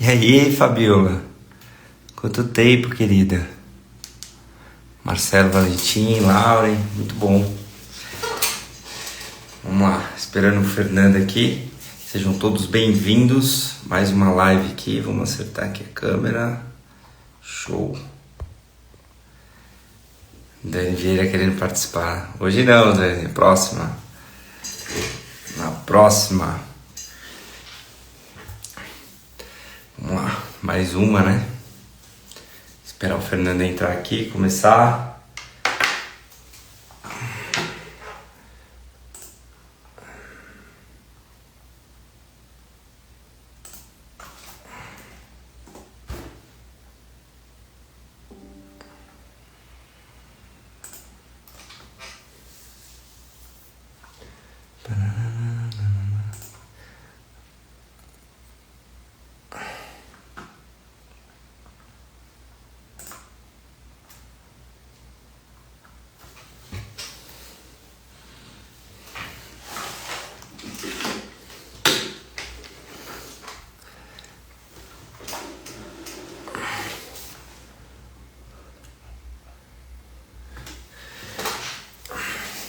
E aí, Fabiola? Quanto tempo, querida? Marcelo Valentim, Lauren, muito bom. Vamos lá, esperando o Fernando aqui. Sejam todos bem-vindos. Mais uma live aqui. Vamos acertar aqui a câmera. Show. Dani Vieira querendo participar. Hoje não, Dani. Próxima. Na próxima. Vamos lá. Mais uma, né? Esperar o Fernando entrar aqui, começar.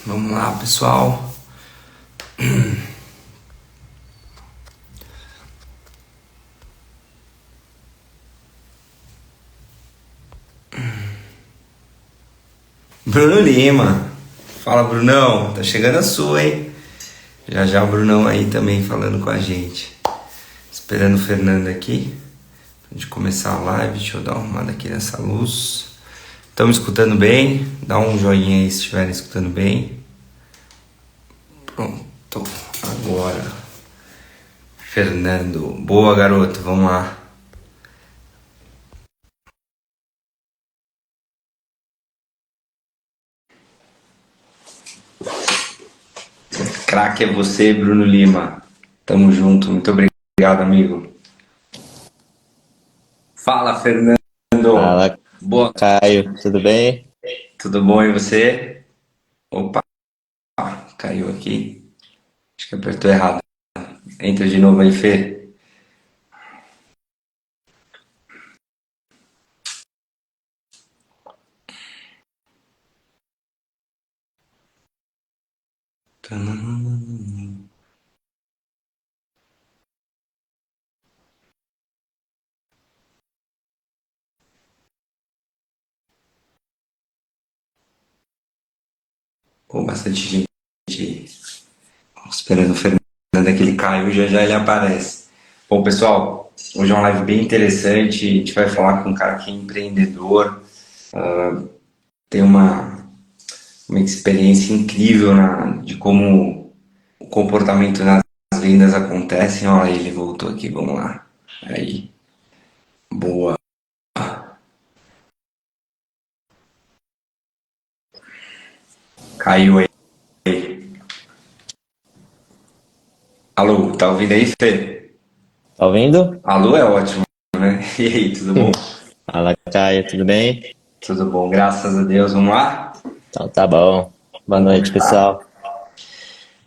Vamos lá, pessoal. Bruno Lima. Fala, Brunão. Tá chegando a sua, hein? Já já o Brunão aí também falando com a gente. Esperando o Fernando aqui. Pra gente começar a live. Deixa eu dar uma arrumada aqui nessa luz. Estão me escutando bem? Dá um joinha aí se estiverem escutando bem. Pronto. Agora. Fernando. Boa, garoto. Vamos lá. Craque é você, Bruno Lima. Tamo junto. Muito obrigado, amigo. Fala, Fernando. Fala, Boa. Caio, tudo bem? Tudo bom e você? Opa, caiu aqui. Acho que apertou errado. Entra de novo aí, Fê. Pô, bastante gente esperando o Fernando que ele caiu, já já ele aparece. Bom, pessoal, hoje é uma live bem interessante. A gente vai falar com um cara que é empreendedor, tem uma experiência incrível de como o comportamento nas vendas acontecem. Olha, ele voltou aqui, vamos lá. Aí, boa. Caiu aí. Alô, tá ouvindo aí, Fê? Tá ouvindo? Alô é ótimo, né? E aí, tudo bom? Fala, Caio, tudo bem? Tudo bom, graças a Deus. Vamos lá? Então tá bom. Boa Vamos noite, começar. pessoal.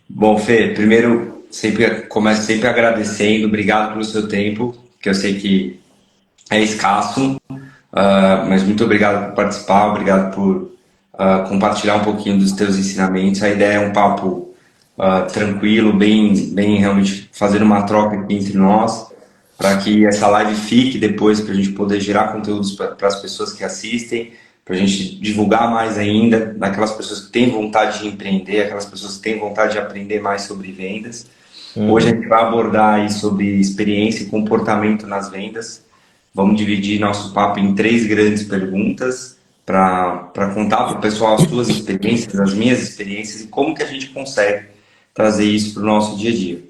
Bom, Fê, primeiro, sempre começo sempre agradecendo, obrigado pelo seu tempo, que eu sei que é escasso, mas muito obrigado por participar, obrigado por compartilhar um pouquinho dos teus ensinamentos. A ideia é um papo tranquilo, bem realmente fazendo uma troca aqui entre nós, para que essa live fique depois, para a gente poder gerar conteúdos para as pessoas que assistem, para a gente divulgar mais ainda, daquelas pessoas que têm vontade de empreender, aquelas pessoas que têm vontade de aprender mais sobre vendas. Hoje a Uhum. gente vai abordar aí sobre experiência e comportamento nas vendas. Vamos dividir nosso papo em três grandes perguntas para contar para o pessoal as suas experiências, as minhas experiências e como que a gente consegue trazer isso para o nosso dia a dia.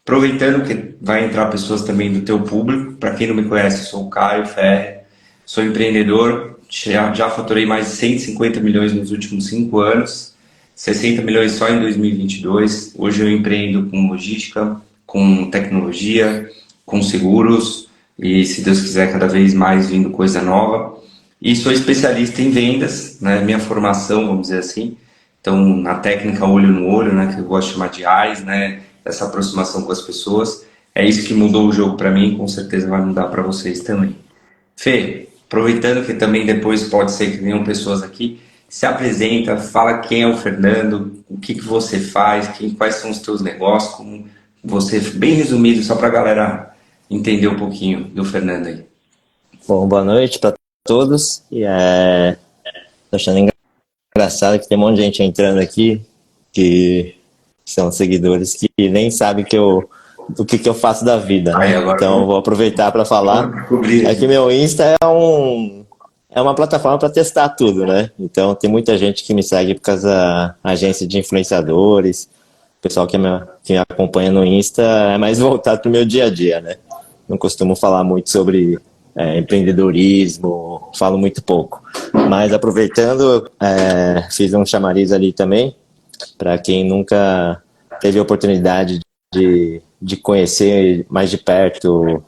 Aproveitando que vai entrar pessoas também do teu público, para quem não me conhece, eu sou o Caio Ferre, sou empreendedor, já faturei mais de 150 milhões nos últimos 5 anos, 60 milhões só em 2022. Hoje eu empreendo com logística, com tecnologia, com seguros e, se Deus quiser, cada vez mais vindo coisa nova. E sou especialista em vendas, né? Minha formação, vamos dizer assim. Então, na técnica olho no olho, né? Que eu gosto de chamar de AIS, né? Essa aproximação com as pessoas. é isso que mudou o jogo para mim, com certeza vai mudar para vocês também. Fê, aproveitando que também depois pode ser que venham pessoas aqui, se apresenta, fala quem é o Fernando, o que que você faz, quais são os teus negócios, como você, bem resumido, só para a galera entender um pouquinho do Fernando aí. Bom, boa noite para todos. Tô achando engraçado que tem um monte de gente entrando aqui que são seguidores que nem sabem o que eu faço da vida, Aí né? agora Então eu vou aproveitar para falar. vamos descobrir É que aqui. meu Insta é uma plataforma para testar tudo, né? Então tem muita gente que me segue por causa da agência de influenciadores. O pessoal que me acompanha no Insta é mais voltado para o meu dia a dia, né? Não costumo falar muito sobre empreendedorismo, falo muito pouco. Mas aproveitando, fiz um chamariz ali também, para quem nunca teve a oportunidade de conhecer mais de perto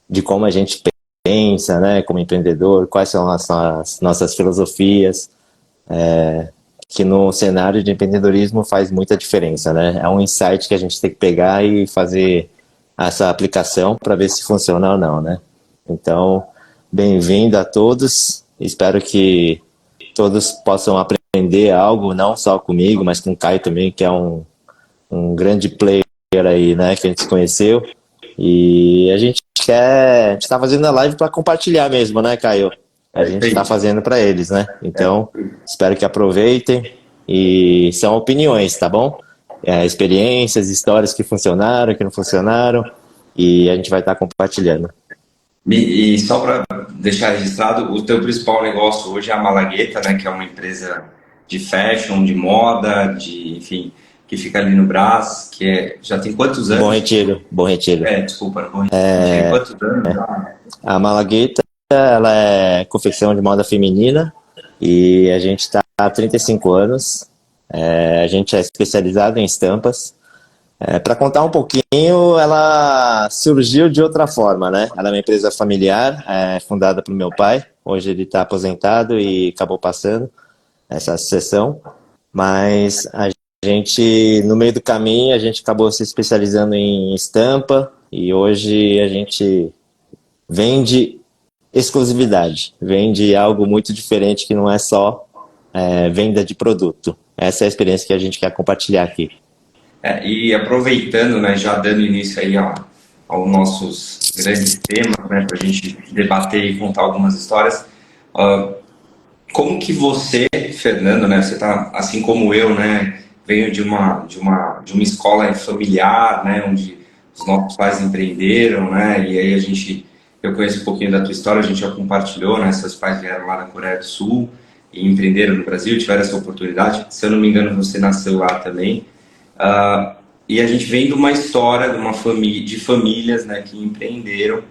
de como a gente pensa, né, como empreendedor, quais são as nossas filosofias, que no cenário de empreendedorismo faz muita diferença, né? É um insight que a gente tem que pegar e fazer essa aplicação para ver se funciona ou não, né? Então, bem-vindo a todos. Espero que todos possam aprender algo, não só comigo, mas com o Caio também, que é um grande player aí, né, que a gente se conheceu. E a gente está fazendo a live para compartilhar mesmo, né, Caio? A gente está Perfeito. fazendo para eles, né? Então, espero que aproveitem. E são opiniões, tá bom? Experiências, histórias que funcionaram, que não funcionaram. E a gente vai estar compartilhando. E só para deixar registrado, o teu principal negócio hoje é a Malagueta, né, que é uma empresa de fashion, de moda, enfim, que fica ali no Brás, já tem quantos Bom anos? Retiro, Bom Retiro. Desculpa, não vou tem quantos anos já? A Malagueta, ela é confecção de moda feminina e a gente está há 35 anos. A gente é especializado em estampas. Para contar um pouquinho, ela surgiu de outra forma, né? Ela é uma empresa familiar, fundada pelo meu pai. Hoje ele está aposentado e acabou passando essa sucessão. Mas a gente, no meio do caminho, a gente acabou se especializando em estampa e hoje a gente vende exclusividade, vende algo muito diferente que não é só venda de produto. Essa é a experiência que a gente quer compartilhar aqui. E aproveitando, né, já dando início aí aos nossos grandes temas, né, para a gente debater e contar algumas histórias, como que você, Fernando, né, você tá, assim como eu, né, veio de uma escola familiar, né, onde os nossos pais empreenderam, né, e aí eu conheço um pouquinho da tua história, a gente já compartilhou, né, seus pais vieram lá da Coreia do Sul e empreenderam no Brasil, tiveram essa oportunidade, se eu não me engano você nasceu lá também. E a gente vem de uma história de uma família, de famílias, né, que empreenderam,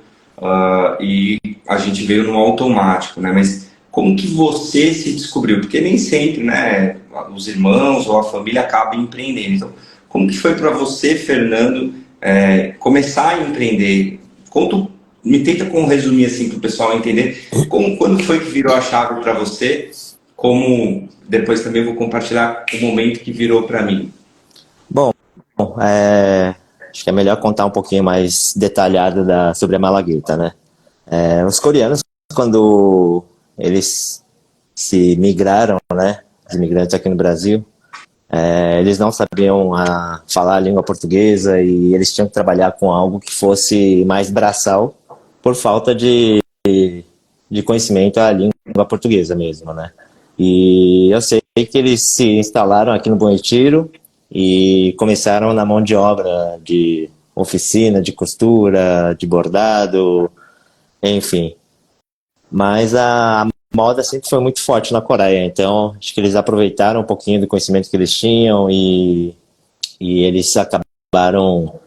e a gente veio no automático, né? Mas como que você se descobriu? Porque nem sempre, né, os irmãos ou a família acabam empreendendo. Então, como que foi para você, Fernando, começar a empreender? Me tenta resumir assim para o pessoal entender quando foi que virou a chave para você, como depois também vou compartilhar o momento que virou para mim. Bom, acho que é melhor contar um pouquinho mais detalhado sobre a Malagueta, né? Os coreanos, quando eles se migraram, né, os imigrantes aqui no Brasil, eles não sabiam falar a língua portuguesa e eles tinham que trabalhar com algo que fosse mais braçal por falta de conhecimento à língua portuguesa mesmo, né? E eu sei que eles se instalaram aqui no Bom Retiro e começaram na mão de obra de oficina, de costura, de bordado, enfim. Mas a moda sempre foi muito forte na Coreia, então acho que eles aproveitaram um pouquinho do conhecimento que eles tinham e eles acabaram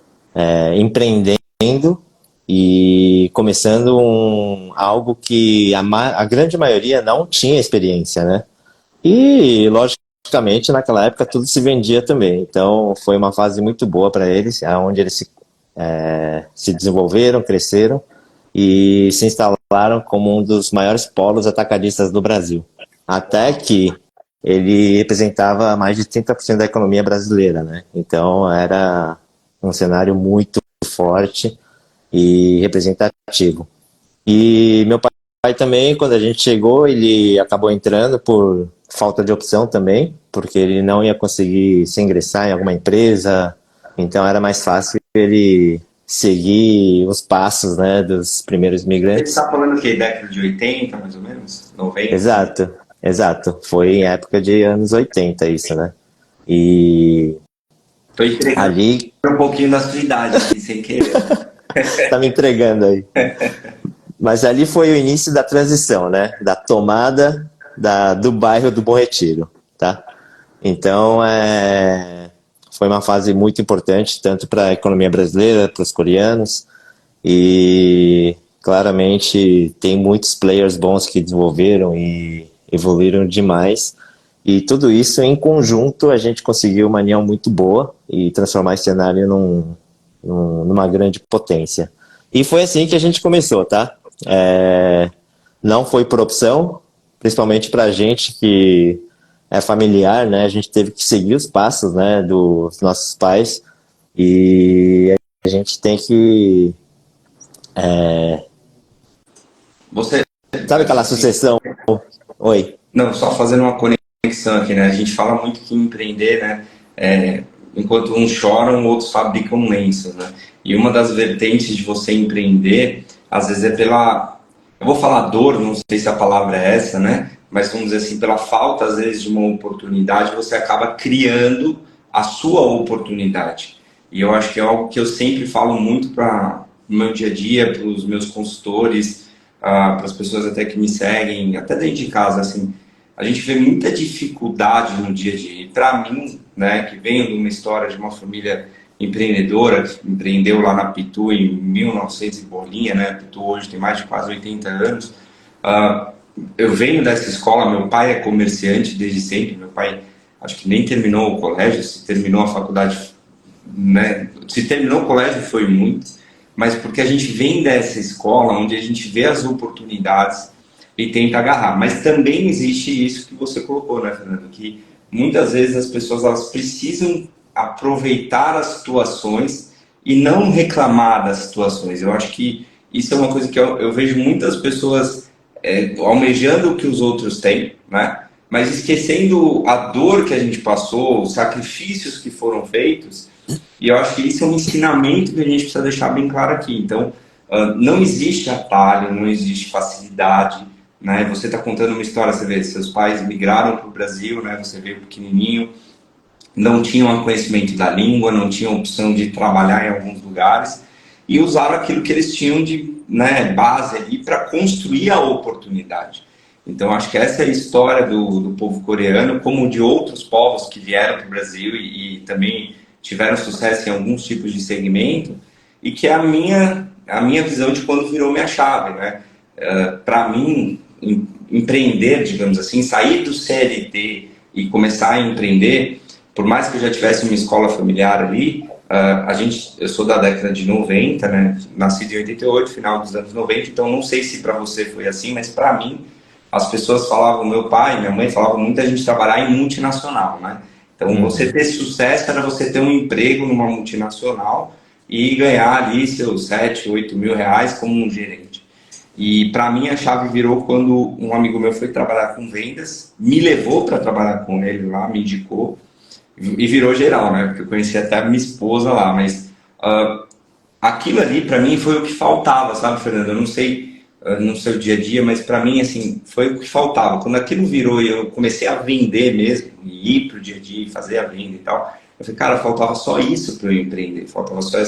empreendendo e começando algo que a grande maioria não tinha experiência, né? E, logicamente, naquela época tudo se vendia também. Então, foi uma fase muito boa para eles, onde eles se desenvolveram, cresceram e se instalaram como um dos maiores polos atacadistas do Brasil. Até que ele representava mais de 30% da economia brasileira, né? Então, era um um cenário muito forte e representativo. E meu pai também, quando a gente chegou, ele acabou entrando por falta de opção também, porque ele não ia conseguir se ingressar em alguma empresa, então era mais fácil ele seguir os passos, né, dos primeiros Você imigrantes. está falando o quê? Década de 80, mais ou menos? 90? Exato, exato. Foi em época de anos 80 isso, né? E Estou entregando ali, um pouquinho da sua idade aqui, sem querer. tá me entregando aí. Mas ali foi o início da transição, né? Da tomada do bairro do Bom Retiro, tá? Então, foi uma fase muito importante, tanto para a economia brasileira, para os coreanos, e claramente tem muitos players bons que desenvolveram e evoluíram demais. E tudo isso em conjunto a gente conseguiu uma união muito boa e transformar esse cenário numa grande potência. E foi assim que a gente começou, tá? Não foi por opção, principalmente para a gente que é familiar, né? A gente teve que seguir os passos, né, dos nossos pais e a gente tem que, Você, sabe aquela sucessão? Oi. não, só fazendo uma conexão aqui, né? A gente fala muito que empreender, né? Enquanto uns choram, outros fabricam lenços, né? E uma das vertentes de você empreender, às vezes é pela, eu vou falar dor, não sei se a palavra é essa, né? Mas vamos dizer assim, pela falta, às vezes, de uma oportunidade, você acaba criando a sua oportunidade. E eu acho que é algo que eu sempre falo muito para o meu dia a dia, para os meus consultores, para as pessoas até que me seguem, até dentro de casa, assim, a gente vê muita dificuldade no dia a dia. E para mim, né, que venho de uma história de uma família empreendedora, que empreendeu lá na Pitu em 1900 e bolinha, né? A Pitu hoje tem mais de quase 80 anos. ah, eu venho dessa escola, meu pai é comerciante desde sempre, meu pai acho que nem terminou o colégio, se terminou a faculdade, né? Se terminou o colégio foi muito, mas porque a gente vem dessa escola onde a gente vê as oportunidades e tenta agarrar. Mas também existe isso que você colocou, né, Fernando? Que muitas vezes as pessoas elas precisam aproveitar as situações e não reclamar das situações. Eu acho que isso é uma coisa que eu vejo muitas pessoas almejando o que os outros têm, né? Mas esquecendo a dor que a gente passou, os sacrifícios que foram feitos. E eu acho que isso é um ensinamento que a gente precisa deixar bem claro aqui. Então, não existe atalho, não existe facilidade, né? Você está contando uma história, você vê, seus pais migraram para o Brasil, né? Você veio pequenininho, não tinham conhecimento da língua, não tinham opção de trabalhar em alguns lugares e usaram aquilo que eles tinham de, né, base ali para construir a oportunidade. Então, acho que essa é a história do povo coreano, como de outros povos que vieram para o Brasil e também tiveram sucesso em alguns tipos de segmento, e que é a minha visão de quando virou minha chave, né? Para mim, empreender, digamos assim, sair do CLT e começar a empreender, por mais que eu já tivesse uma escola familiar ali, eu sou da década de 90, né? Nascido em 88, final dos anos 90, então não sei se para você foi assim, mas para mim, as pessoas falavam, meu pai, minha mãe falavam muito a gente trabalhar em multinacional, né? Então, você ter sucesso era você ter um emprego numa multinacional e ganhar ali seus 7, 8 mil reais como um gerente. E para mim a chave virou quando um amigo meu foi trabalhar com vendas, me levou para trabalhar com ele lá, me indicou, e virou geral, né? Porque eu conheci até a minha esposa lá, mas aquilo ali para mim foi o que faltava, sabe, Fernando? Eu não sei no seu dia a dia, mas para mim assim foi o que faltava. Quando aquilo virou e eu comecei a vender mesmo, e ir pro dia a dia, fazer a venda e tal, eu falei, cara, faltava só isso para eu empreender, faltava só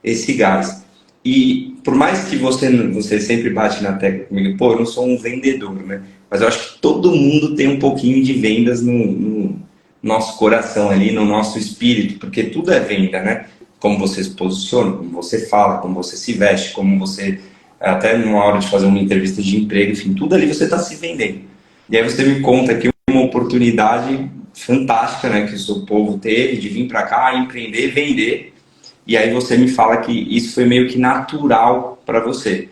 esse gás. E por mais que você sempre bate na tecla comigo, pô, eu não sou um vendedor, né? Mas eu acho que todo mundo tem um pouquinho de vendas no nosso coração ali, no nosso espírito, porque tudo é venda, né? Como você se posiciona, como você fala, como você se veste, como você, até numa hora de fazer uma entrevista de emprego, enfim, tudo ali você está se vendendo. E aí você me conta que uma oportunidade fantástica, né, que o seu povo teve de vir para cá, empreender, vender, e aí você me fala que isso foi meio que natural para você.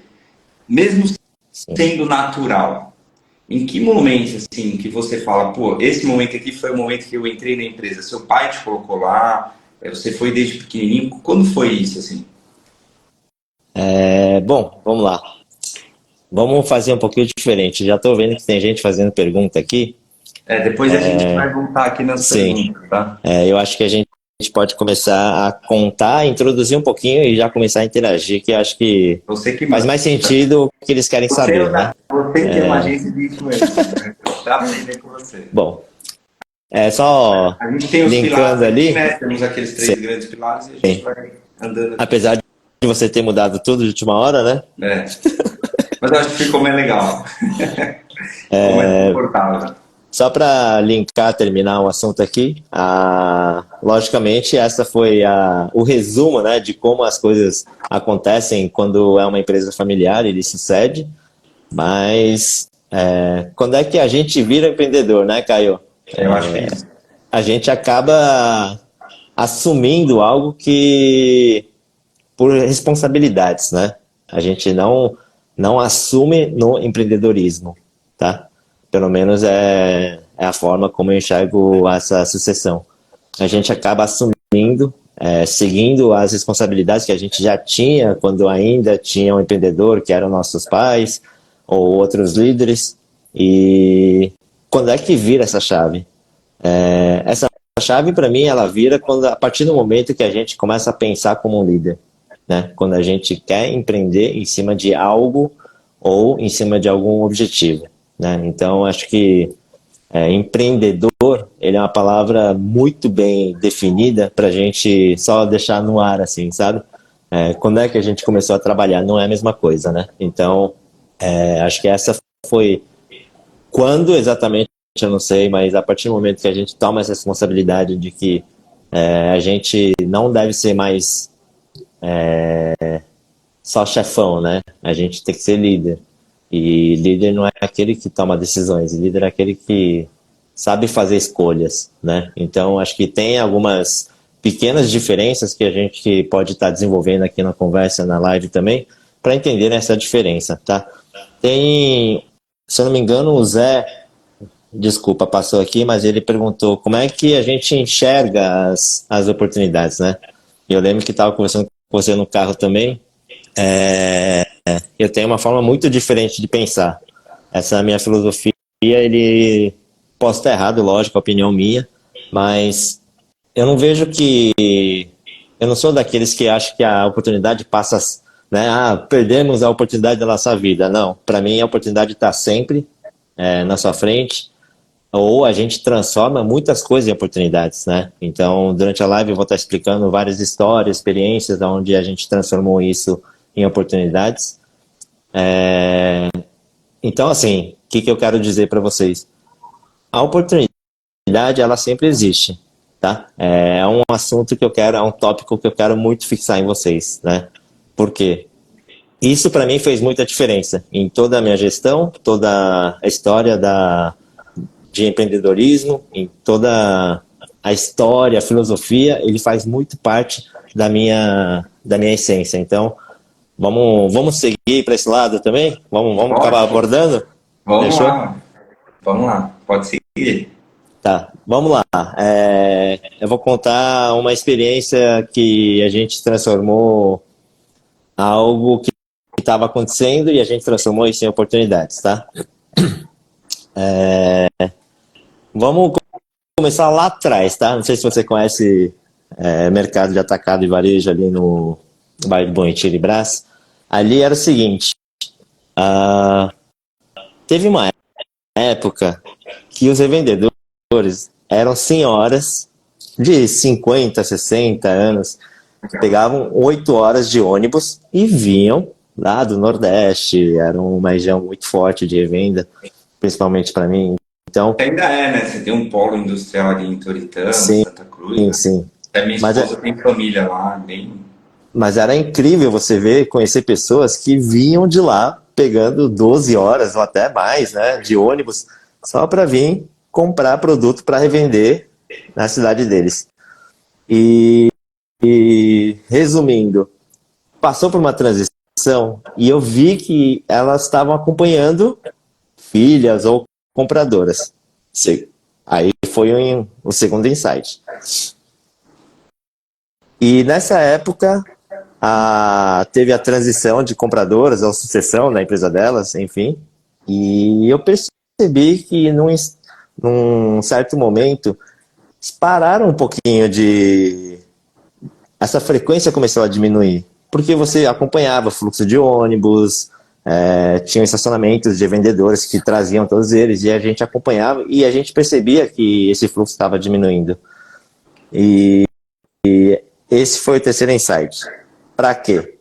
Mesmo Sim. sendo natural, em que momento, assim, que você fala, pô, esse momento aqui foi o momento que eu entrei na empresa, seu pai te colocou lá, Você foi desde pequenininho. Quando foi isso, assim? Bom, vamos lá. Vamos fazer um pouquinho diferente. Já estou vendo que tem gente fazendo pergunta aqui. Depois a gente vai voltar aqui nas Sim, perguntas, tá? eu acho que a gente pode começar a contar, introduzir um pouquinho e já começar a interagir, que eu acho que Você que faz manda. mais sentido o que eles querem saber, né? Você que é uma agência de influência, né? Pra aprender com você. Bom, só A gente tem os pilares linkando aqui, ali, né? Temos aqueles três grandes pilares e a gente vai andando aqui. apesar de você ter mudado tudo de última hora, né? É. Mas eu acho que ficou mais legal. Ficou mais confortável. Só para linkar, terminar um assunto aqui, logicamente essa foi o resumo, né, de como as coisas acontecem quando é uma empresa familiar, ele sucede, mas quando é que a gente vira empreendedor, né, Caio? Eu acho que é isso. A gente acaba assumindo algo que por responsabilidades, né? A gente não assume no empreendedorismo, tá? Pelo menos é a forma como eu enxergo essa sucessão. A gente acaba assumindo, seguindo as responsabilidades que a gente já tinha quando ainda tinha um empreendedor, que eram nossos pais ou outros líderes. E quando é que vira essa chave? Essa chave, para mim, ela vira a partir do momento que a gente começa a pensar como um líder, né? Quando a gente quer empreender em cima de algo ou em cima de algum objetivo, né? Então, acho que empreendedor, ele é uma palavra muito bem definida para a gente só deixar no ar, assim, sabe? Quando é que a gente começou a trabalhar? Não é a mesma coisa, né? Então, acho que essa foi quando exatamente, eu não sei, mas a partir do momento que a gente toma essa responsabilidade de que a gente não deve ser mais só chefão, né? A gente tem que ser líder. E líder não é aquele que toma decisões, líder é aquele que sabe fazer escolhas, né? Então, acho que tem algumas pequenas diferenças que a gente pode estar desenvolvendo aqui na conversa, na live também, para entender essa diferença, tá? Tem, se eu não me engano, o Zé, desculpa, passou aqui, mas ele perguntou como é que a gente enxerga as oportunidades, né? Eu lembro que estava conversando com você no carro também, eu tenho uma forma muito diferente de pensar. Essa é a minha filosofia, ele posso estar errado, lógico, a opinião minha, mas eu não vejo que eu não sou daqueles que acham que a oportunidade passa, né? Perdemos a oportunidade da nossa vida. Não, para mim a oportunidade está sempre na sua frente. Ou a gente transforma muitas coisas em oportunidades, né? Então, durante a live eu vou estar explicando várias histórias, experiências, onde a gente transformou isso em oportunidades. Então, assim, o que eu quero dizer para vocês? A oportunidade, ela sempre existe, tá? É um assunto que eu quero, é um tópico que eu quero muito fixar em vocês, né? Por quê? Isso para mim fez muita diferença em toda a minha gestão, toda a história de empreendedorismo, em toda a história, a filosofia, ele faz muito parte da minha essência. Então, vamos seguir para esse lado também? Vamos acabar Pode? abordando? Vamos Fechou? lá. Vamos lá. Pode seguir. Tá, vamos lá. Eu vou contar uma experiência que a gente transformou algo que estava acontecendo e a gente transformou isso em oportunidades, tá? Vamos começar lá atrás, tá? Não sei se você conhece mercado de atacado e varejo ali no bairro de Bom Retiro e Brás. Ali era o seguinte, teve uma época que os revendedores eram senhoras de 50, 60 anos, que pegavam 8 horas de ônibus e vinham lá do Nordeste, era uma região muito forte de revenda, principalmente para mim. Então, Ainda é, né? Você tem um polo industrial ali em Toritama, sim, Santa Cruz, né? sim. Até minha Mas, esposa tem família lá, bem. mas era incrível você ver, conhecer pessoas que vinham de lá pegando 12 horas ou até mais, né, de ônibus, só para vir comprar produto para revender na cidade deles. E resumindo, passou por uma transição e eu vi que elas estavam acompanhando filhas ou compradoras. Aí foi o segundo insight. E nessa época teve a transição de compradoras ou sucessão na empresa delas, enfim. E eu percebi que num certo momento pararam um pouquinho de. Essa frequência começou a diminuir, porque você acompanhava o fluxo de ônibus, tinha estacionamentos de vendedores que traziam todos eles, e a gente acompanhava, e a gente percebia que esse fluxo estava diminuindo. E esse foi o terceiro insight. Para quê?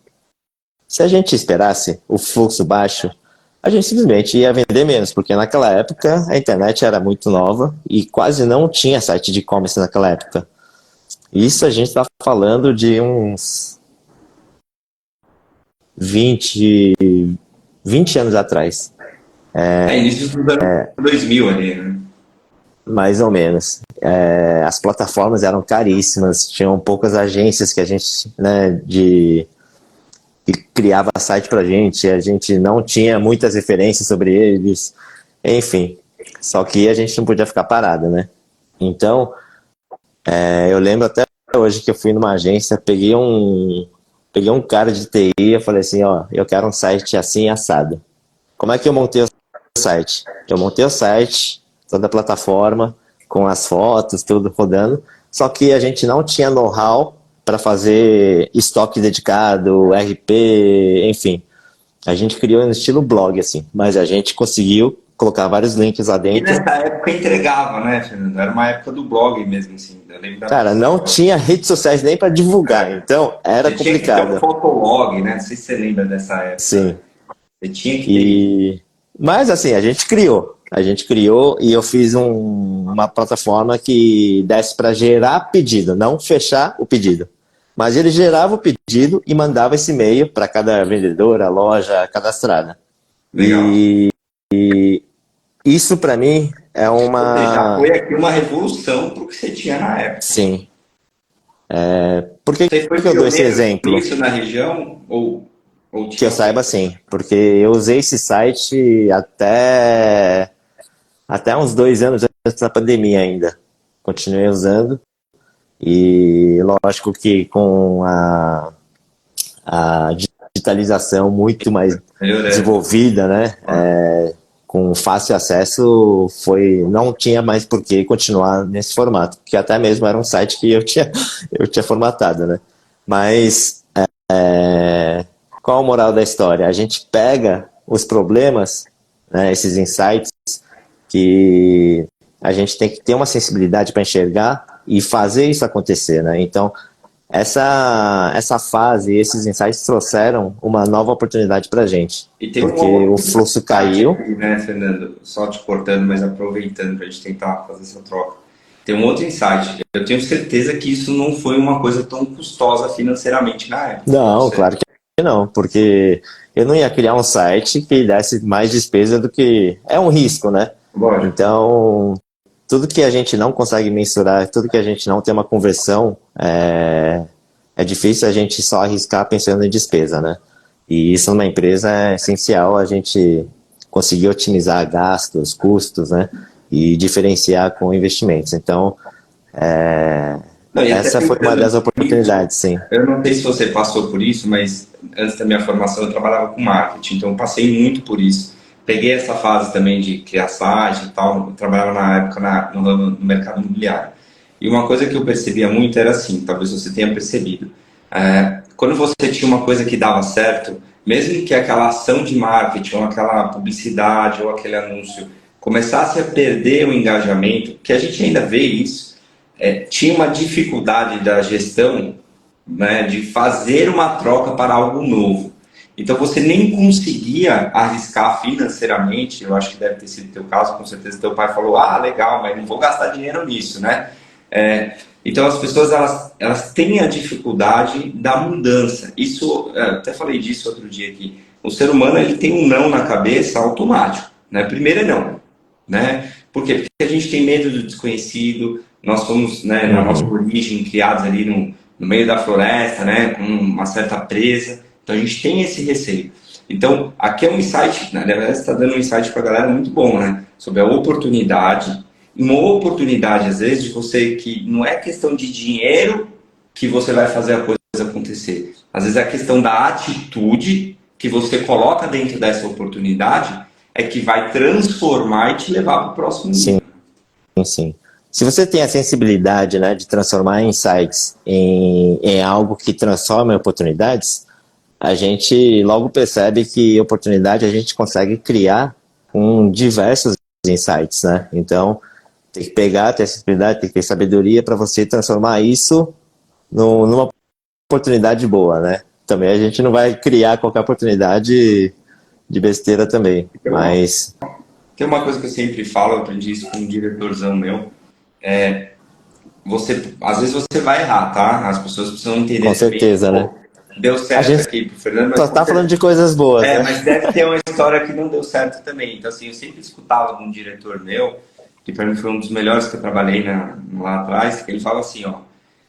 Se a gente esperasse o fluxo baixo, a gente simplesmente ia vender menos, porque naquela época a internet era muito nova e quase não tinha site de e-commerce naquela época. Isso a gente está falando de uns 20, 20 anos atrás, Início dos anos 2000 ali, né? mais ou menos. As plataformas eram caríssimas, tinham poucas agências que a gente, né, que criava site pra gente, a gente não tinha muitas referências sobre eles, enfim. Só que a gente não podia ficar parado, né? Então, eu lembro até hoje que eu fui numa agência, peguei um cara de TI e eu falei assim, ó, eu quero um site assim assado. Como é que eu montei o site? Eu montei o site, toda a plataforma, com as fotos, tudo rodando, só que a gente não tinha know-how para fazer estoque dedicado, RP, enfim. A gente criou no estilo blog, assim, mas a gente conseguiu colocar vários links lá E dentro. nessa época entregava, né, Fernando? Era uma época do blog mesmo, assim. Eu lembro Cara, não tinha redes sociais nem para divulgar, então era Você tinha que ter um complicado. fotolog, né? Não sei se você lembra dessa época, né? Sim. Você tinha que ter isso. Mas assim, a gente criou. A gente criou e eu fiz uma plataforma que desse para gerar pedido, não fechar o pedido. Mas ele gerava o pedido e mandava esse e-mail para cada vendedora, loja cadastrada. Legal. Isso para mim é Ou seja, já uma. foi aqui uma revolução para o que você tinha na época. Sim. Por que, Você foi que eu dou esse pioneiro exemplo? nisso na região ou Que eu tinha saiba, alguém? sim. Porque eu usei esse site até uns 2 anos antes da pandemia ainda. Continuei usando. E lógico que com a digitalização muito mais Melhorando. desenvolvida, né? Com fácil acesso, não tinha mais por que continuar nesse formato, que até mesmo era um site que eu tinha formatado, né? Mas qual a moral da história? A gente pega os problemas, né, esses insights, que a gente tem que ter uma sensibilidade para enxergar e fazer isso acontecer, né? Então, essa fase, esses insights trouxeram uma nova oportunidade para a gente, E tem um porque o outro fluxo insight caiu. aqui, né, Fernando? Só te cortando, mas aproveitando para a gente tentar fazer essa troca. Tem um outro insight. Eu tenho certeza que isso não foi uma coisa tão custosa financeiramente na época para Não, você. claro que não, porque eu não ia criar um site que desse mais despesa do que. É um risco, né? Lógico. Então, tudo que a gente não consegue mensurar, tudo que a gente não tem uma conversão, é difícil a gente só arriscar pensando em despesa, né? E isso numa empresa é essencial a gente conseguir otimizar gastos, custos, né? E diferenciar com investimentos. Então, Não, e até essa foi uma pensando das nisso, oportunidades, sim. eu não sei se você passou por isso, mas antes da minha formação eu trabalhava com marketing, então eu passei muito por isso. Peguei essa fase também de criar site e tal, eu trabalhava na época no mercado imobiliário. E uma coisa que eu percebia muito era assim, talvez você tenha percebido, quando você tinha uma coisa que dava certo, mesmo que aquela ação de marketing, ou aquela publicidade, ou aquele anúncio começasse a perder o engajamento, que a gente ainda vê isso, tinha uma dificuldade da gestão, né, de fazer uma troca para algo novo. Então você nem conseguia arriscar financeiramente, eu acho que deve ter sido o teu caso, com certeza teu pai falou, ah, legal, mas não vou gastar dinheiro nisso, né? Então as pessoas elas têm a dificuldade da mudança. Isso, até falei disso outro dia aqui. O ser humano ele tem um não na cabeça automático, né? Primeiro é não, né? Por quê? Porque a gente tem medo do desconhecido. Nós fomos, né, na nossa Uhum. origem criados ali no meio da floresta, né, com uma certa presa. Então a gente tem esse receio. Então aqui é um insight, na verdade você está dando um insight para a galera muito bom, né? Sobre a oportunidade, uma oportunidade às vezes de você que não é questão de dinheiro que você vai fazer a coisa acontecer. Às vezes é a questão da atitude que você coloca dentro dessa oportunidade é que vai transformar e te levar para o próximo Sim, nível. sim. Se você tem a sensibilidade, né, de transformar insights em algo que transforma em oportunidades, a gente logo percebe que oportunidade a gente consegue criar com diversos insights, né? Então, tem que pegar, ter sensibilidade, tem que ter sabedoria para você transformar isso numa oportunidade boa, né? Também a gente não vai criar qualquer oportunidade de besteira também, Então, mas tem uma coisa que eu sempre falo, eu aprendi isso com um diretorzão meu, às vezes você vai errar, tá? As pessoas precisam entender com também, certeza, né? pô, deu A certo gente aqui pro Fernando, mas só tá falando de coisas boas, né? mas deve ter uma história que não deu certo também. Então, assim, eu sempre escutava de um diretor meu, que para mim foi um dos melhores que eu trabalhei lá atrás, que ele fala assim, ó,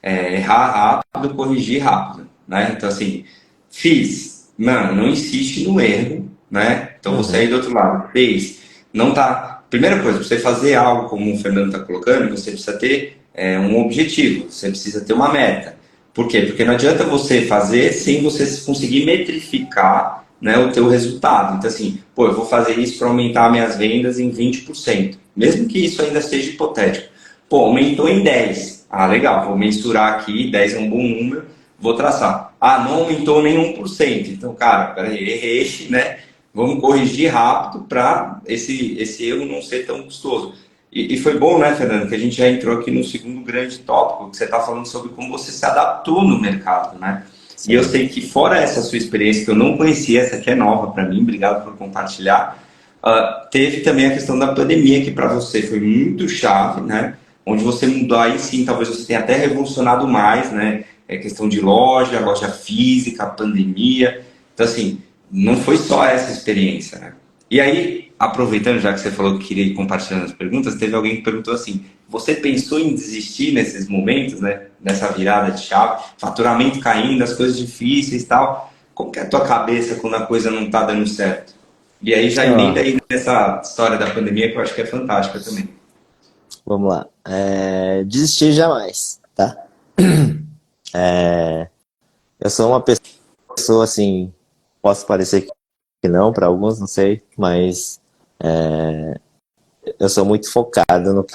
errar rápido, corrigir rápido, né? Então, assim, fiz, mano, não insiste no erro, né? Então, você aí Uhum. do outro lado, fez, não tá... Primeira coisa, pra você fazer algo como o Fernando está colocando, você precisa ter um objetivo, você precisa ter uma meta. Por quê? Porque não adianta você fazer sem você conseguir metrificar, né, o teu resultado. Então, assim, pô, eu vou fazer isso para aumentar minhas vendas em 20%. Mesmo que isso ainda seja hipotético. Pô, aumentou em 10%. Ah, legal, vou mensurar aqui, 10 é um bom número, vou traçar. Ah, não aumentou nem 1%. Então, cara, peraí, errei, né? Vamos corrigir rápido para esse erro não ser tão custoso. E foi bom, né, Fernando, que a gente já entrou aqui no segundo grande tópico, que você está falando sobre como você se adaptou no mercado, né? E eu Sim. sei que fora essa sua experiência, que eu não conhecia, essa aqui é nova para mim, obrigado por compartilhar, teve também a questão da pandemia, que para você foi muito chave, né? Onde você mudou aí sim, talvez você tenha até revolucionado mais, né? É questão de loja física, pandemia. Então, assim, não foi só essa experiência, né? E aí, aproveitando, já que você falou que queria ir compartilhando as perguntas, teve alguém que perguntou assim: você pensou em desistir nesses momentos, né? Nessa virada de chave, faturamento caindo, as coisas difíceis e tal. Como que é a tua cabeça quando a coisa não tá dando certo? E aí já emenda Ó, aí nessa história da pandemia que eu acho que é fantástica também. vamos lá. Desistir jamais, tá? Eu sou uma pessoa assim, posso parecer que não, para alguns, não sei, mas eu sou muito focado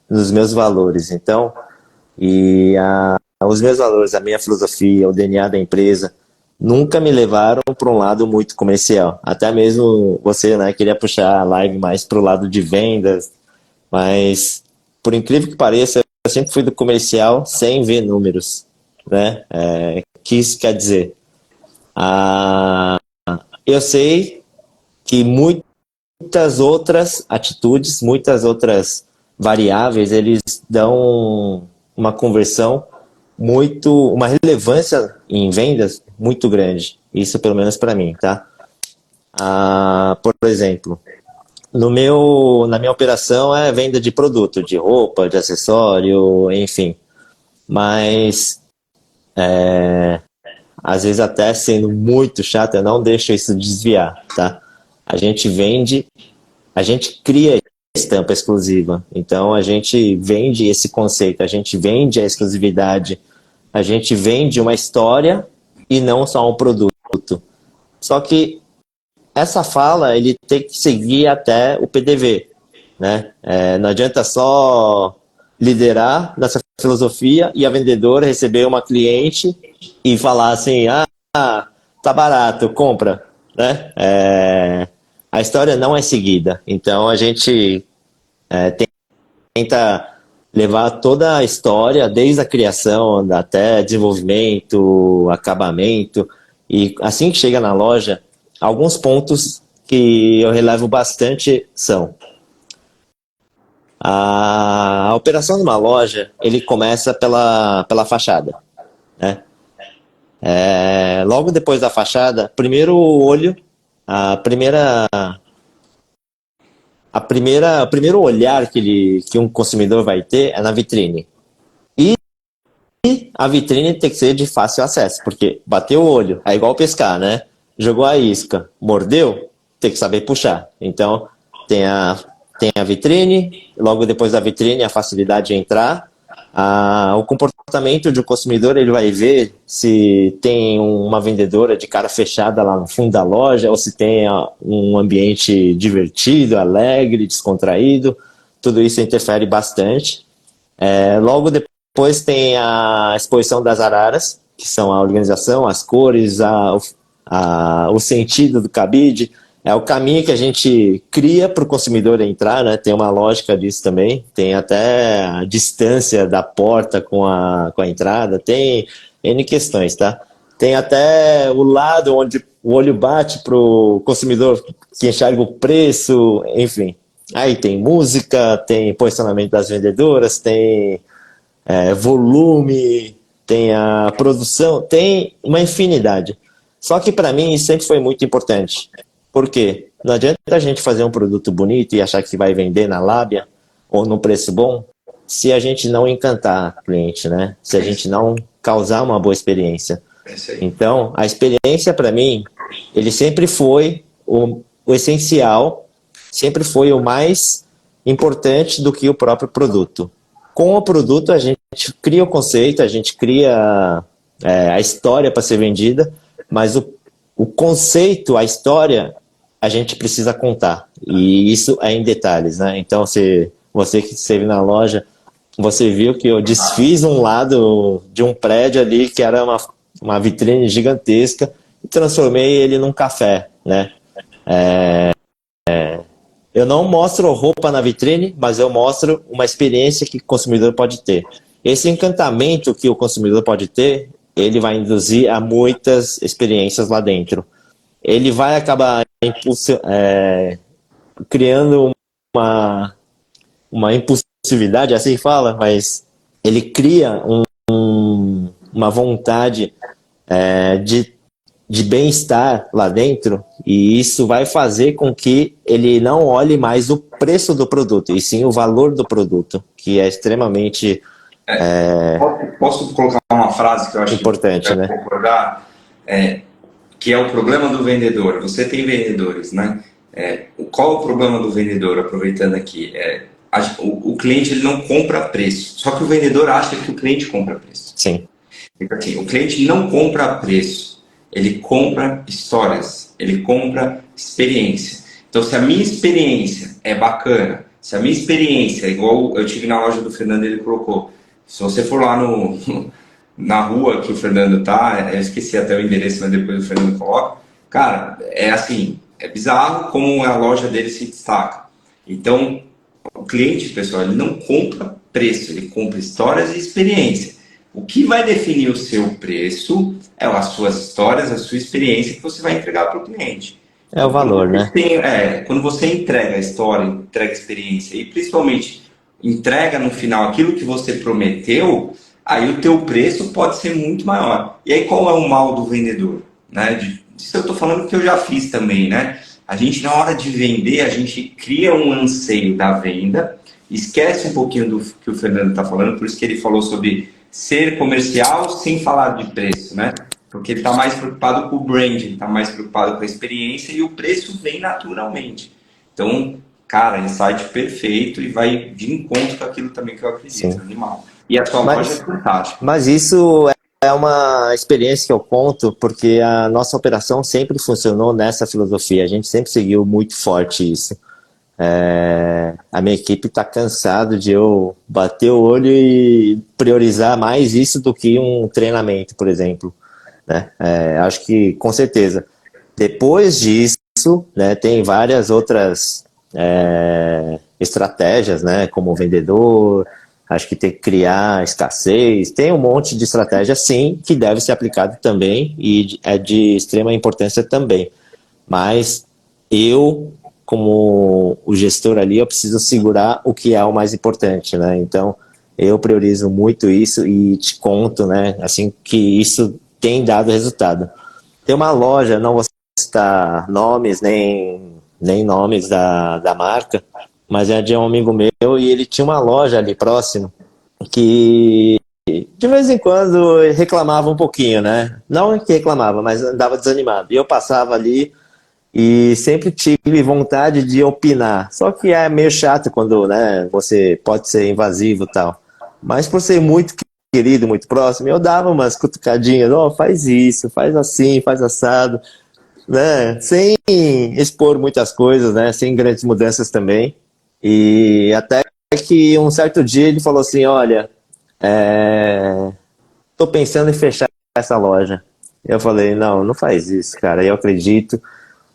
nos meus valores. Então, os meus valores, a minha filosofia, o DNA da empresa, nunca me levaram para um lado muito comercial. Até mesmo você, né, queria puxar a live mais para o lado de vendas, mas por incrível que pareça, eu sempre fui do comercial sem ver números, né? O que isso quer dizer? Ah, eu sei que muitas outras atitudes, muitas outras variáveis, eles dão uma conversão uma relevância em vendas muito grande. Isso pelo menos para mim, tá? Por exemplo, na minha operação é venda de produto, de roupa, de acessório, enfim. Mas às vezes até sendo muito chato, eu não deixo isso desviar, tá? A gente vende, a gente cria estampa exclusiva. Então a gente vende esse conceito, a gente vende a exclusividade, a gente vende uma história e não só um produto. Só que essa fala ele tem que seguir até o PDV, né? Não adianta só liderar nessa filosofia e a vendedora receber uma cliente e falar assim, tá barato, compra, né? A história não é seguida. Então a gente tenta levar toda a história, desde a criação até desenvolvimento, acabamento, e assim que chega na loja, alguns pontos que eu relevo bastante são a operação de uma loja, ele começa pela fachada, né? Logo depois da fachada, primeiro o olho, a primeira o primeiro olhar que um consumidor vai ter é na vitrine. E a vitrine tem que ser de fácil acesso, porque bateu o olho, é igual pescar, né? Jogou a isca, mordeu, tem que saber puxar. Então, tem a vitrine, logo depois da vitrine, a facilidade de entrar. O comportamento do consumidor, ele vai ver se tem uma vendedora de cara fechada lá no fundo da loja, ou se tem um ambiente divertido, alegre, descontraído. Tudo isso interfere bastante. Logo depois tem a exposição das araras, que são a organização, as cores, o sentido do cabide. É o caminho que a gente cria para o consumidor entrar, né? Tem uma lógica disso também. Tem até a distância da porta com a entrada. Tem N questões, tá? Tem até o lado onde o olho bate para o consumidor que enxerga o preço, enfim. Aí tem música, tem posicionamento das vendedoras, tem volume, tem a produção, tem uma infinidade. Só que para mim isso sempre foi muito importante. Por quê? Não adianta a gente fazer um produto bonito e achar que vai vender na lábia ou no preço bom se a gente não encantar o cliente, né? Se a gente não causar uma boa experiência. Então, a experiência para mim, ele sempre foi o essencial, sempre foi o mais importante do que o próprio produto. Com o produto, a gente cria o conceito, a gente cria a história para ser vendida, mas o conceito, a história, a gente precisa contar. E isso é em detalhes, né? Então, você que esteve na loja, você viu que eu desfiz um lado de um prédio ali que era uma vitrine gigantesca e transformei ele num café, né? Eu não mostro roupa na vitrine, mas eu mostro uma experiência que o consumidor pode ter. Esse encantamento que o consumidor pode ter, ele vai induzir a muitas experiências lá dentro. Ele vai acabar criando uma impulsividade, assim fala, mas ele cria uma vontade de bem-estar lá dentro, e isso vai fazer com que ele não olhe mais o preço do produto, e sim o valor do produto, que é extremamente Posso colocar uma frase que eu acho importante, que né? concordar, que é o problema do vendedor. Você tem vendedores, né? Qual é o problema do vendedor? Aproveitando aqui, o cliente ele não compra preço, só que o vendedor acha que o cliente compra preço. Sim. Assim, o cliente não compra preço, ele compra histórias, ele compra experiência. Então, se a minha experiência é bacana, se a minha experiência, igual eu tive na loja do Fernando, ele colocou, se você for lá na rua que o Fernando tá, eu esqueci até o endereço, mas depois o Fernando coloca, cara, é assim, é bizarro como a loja dele se destaca. Então, o cliente, pessoal, ele não compra preço, ele compra histórias e experiência. O que vai definir o seu preço é as suas histórias, a sua experiência que você vai entregar para o cliente. É o valor, né? Quando você entrega a história, entrega a experiência e principalmente entrega no final aquilo que você prometeu, aí o teu preço pode ser muito maior. E aí qual é o mal do vendedor? Né? Disso eu estou falando que eu já fiz também, né? A gente, na hora de vender, a gente cria um anseio da venda, esquece um pouquinho do que o Fernando está falando, por isso que ele falou sobre ser comercial sem falar de preço, né? Porque ele está mais preocupado com o brand, ele está mais preocupado com a experiência e o preço vem naturalmente. Então, cara, insight perfeito e vai de encontro com aquilo também que eu acredito, Sim. Animal. E a sua loja é fantástica. Mas isso é uma experiência que eu conto porque a nossa operação sempre funcionou nessa filosofia. A gente sempre seguiu muito forte isso. A minha equipe está cansado de eu bater o olho e priorizar mais isso do que um treinamento, por exemplo. Né? Acho que, com certeza, depois disso, né, tem várias outras estratégias, né, como vendedor. Acho que tem que criar escassez, tem um monte de estratégia, sim, que deve ser aplicado também e é de extrema importância também. Mas eu, como o gestor ali, eu preciso segurar o que é o mais importante, né? Então, eu priorizo muito isso e te conto, né, assim, que isso tem dado resultado. Tem uma loja, não vou citar nomes, nem nomes da marca, mas é de um amigo meu e ele tinha uma loja ali próximo que de vez em quando reclamava um pouquinho, né? Não que reclamava, mas andava desanimado. E eu passava ali e sempre tive vontade de opinar. Só que é meio chato quando, né, você pode ser invasivo e tal. Mas por ser muito querido, muito próximo, eu dava umas cutucadinhas, ó, faz isso, faz assim, faz assado, né? Sem expor muitas coisas, né? Sem grandes mudanças também. E até que um certo dia ele falou assim, olha, tô pensando em fechar essa loja. Eu falei, não, não faz isso, cara, eu acredito.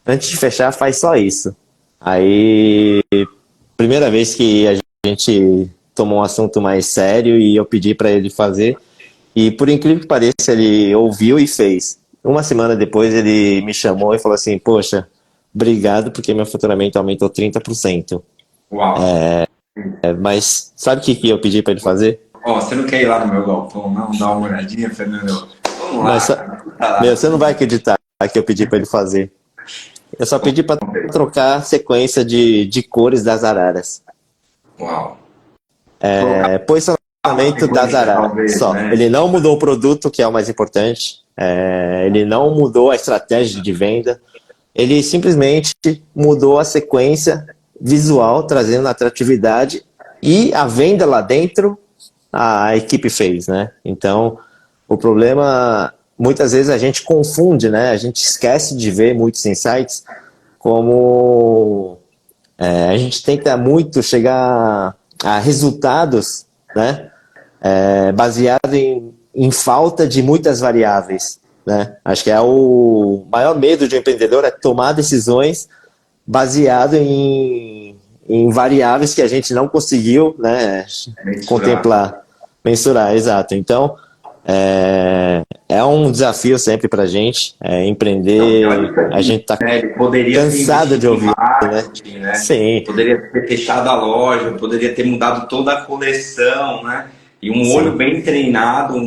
Antes de fechar, faz só isso. Aí, primeira vez que a gente tomou um assunto mais sério e eu pedi para ele fazer. E por incrível que pareça, ele ouviu e fez. Uma semana depois ele me chamou e falou assim, poxa, obrigado porque meu faturamento aumentou 30%. Uau! Mas sabe o que eu pedi para ele fazer? Ó, você não quer ir lá no meu galpão, não? Dar uma olhadinha, Fernando? Vamos Mas, lá, cara. Tá meu, lá. você não vai acreditar que eu pedi para ele fazer. Eu só pedi para trocar a sequência de cores das araras. Uau! Trocar a Posicionamento das sequência, araras talvez, só. né? Ele não mudou o produto, que é o mais importante. Ele não mudou a estratégia de venda. Ele simplesmente mudou a sequência visual, trazendo atratividade e a venda lá dentro a equipe fez, né? Então, o problema, muitas vezes a gente confunde, né? A gente esquece de ver muitos insights como a gente tenta muito chegar a resultados, né? Baseado em falta de muitas variáveis, né? Acho que é o maior medo de um empreendedor é tomar decisões baseado em variáveis que a gente não conseguiu, né, Mensurar. contemplar, mensurar, exato. Então, é um desafio sempre para a gente Então, pior empreender. isso A gente aqui, está né? Ele poderia ter cansado de investido em ouvir, né? marketing, né? Sim, Poderia ter fechado a loja, poderia ter mudado toda a coleção, né? E um olho sim. bem treinado,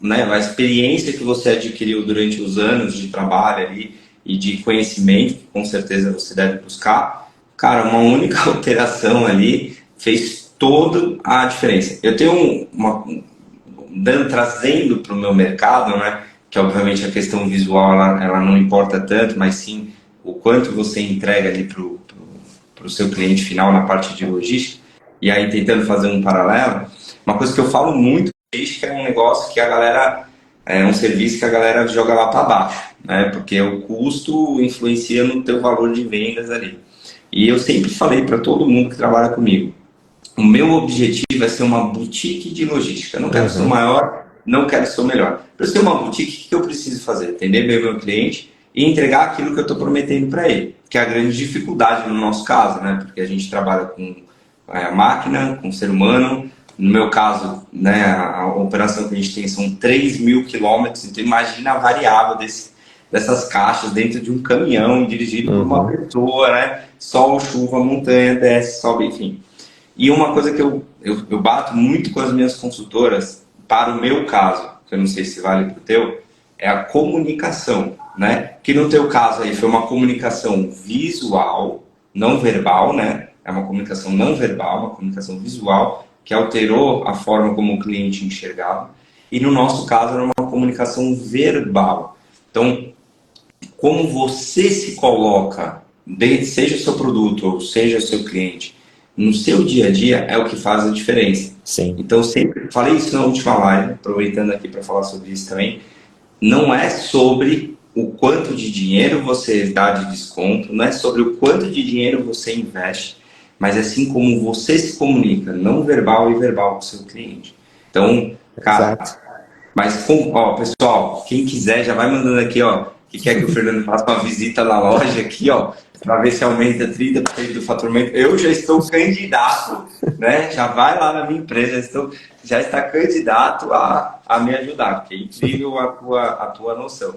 né? A experiência que você adquiriu durante os anos de trabalho ali e de conhecimento, que com certeza você deve buscar, cara, uma única alteração ali fez toda a diferença. Eu tenho trazendo para o meu mercado, né? Que obviamente a questão visual ela não importa tanto, mas sim o quanto você entrega ali para o seu cliente final na parte de logística. E aí tentando fazer um paralelo, uma coisa que eu falo muito, logística é um negócio que a galera é um serviço que a galera joga lá para baixo, né? Porque o custo influencia no teu valor de vendas ali. E eu sempre falei para todo mundo que trabalha comigo, o meu objetivo é ser uma boutique de logística. Eu não quero ser o Uhum. maior, não quero ser o melhor. Para eu ser uma boutique, o que eu preciso fazer? Atender bem o meu cliente e entregar aquilo que eu estou prometendo para ele. Que é a grande dificuldade no nosso caso, né? Porque a gente trabalha com máquina, com ser humano. No meu caso, né, a operação que a gente tem são 3.000 quilômetros. Então imagina a variável dessas caixas dentro de um caminhão dirigido por uma Uhum. pessoa, né? Sol, chuva, montanha, desce, sobe, enfim. E uma coisa que eu bato muito com as minhas consultoras, para o meu caso, que eu não sei se vale para o teu, é a comunicação, né? Que no teu caso aí foi uma comunicação visual, não verbal, né? É uma comunicação não verbal, uma comunicação visual, que alterou a forma como o cliente enxergava. E no nosso caso era uma comunicação verbal. Então, como você se coloca, seja o seu produto ou seja o seu cliente, no seu dia a dia é o que faz a diferença. Sim, Então, sempre falei isso na última live, aproveitando aqui para falar sobre isso também. Não é sobre o quanto de dinheiro você dá de desconto, não é sobre o quanto de dinheiro você investe, mas assim como você se comunica, não verbal e verbal com o seu cliente. Então, cara, exato. mas, ó, pessoal, quem quiser já vai mandando aqui, ó, que quer que o Fernando faça uma visita na loja aqui, ó, para ver se aumenta 30% do faturamento. Eu já estou candidato, né? Já vai lá na minha empresa, já está candidato a me ajudar, porque é incrível a tua noção.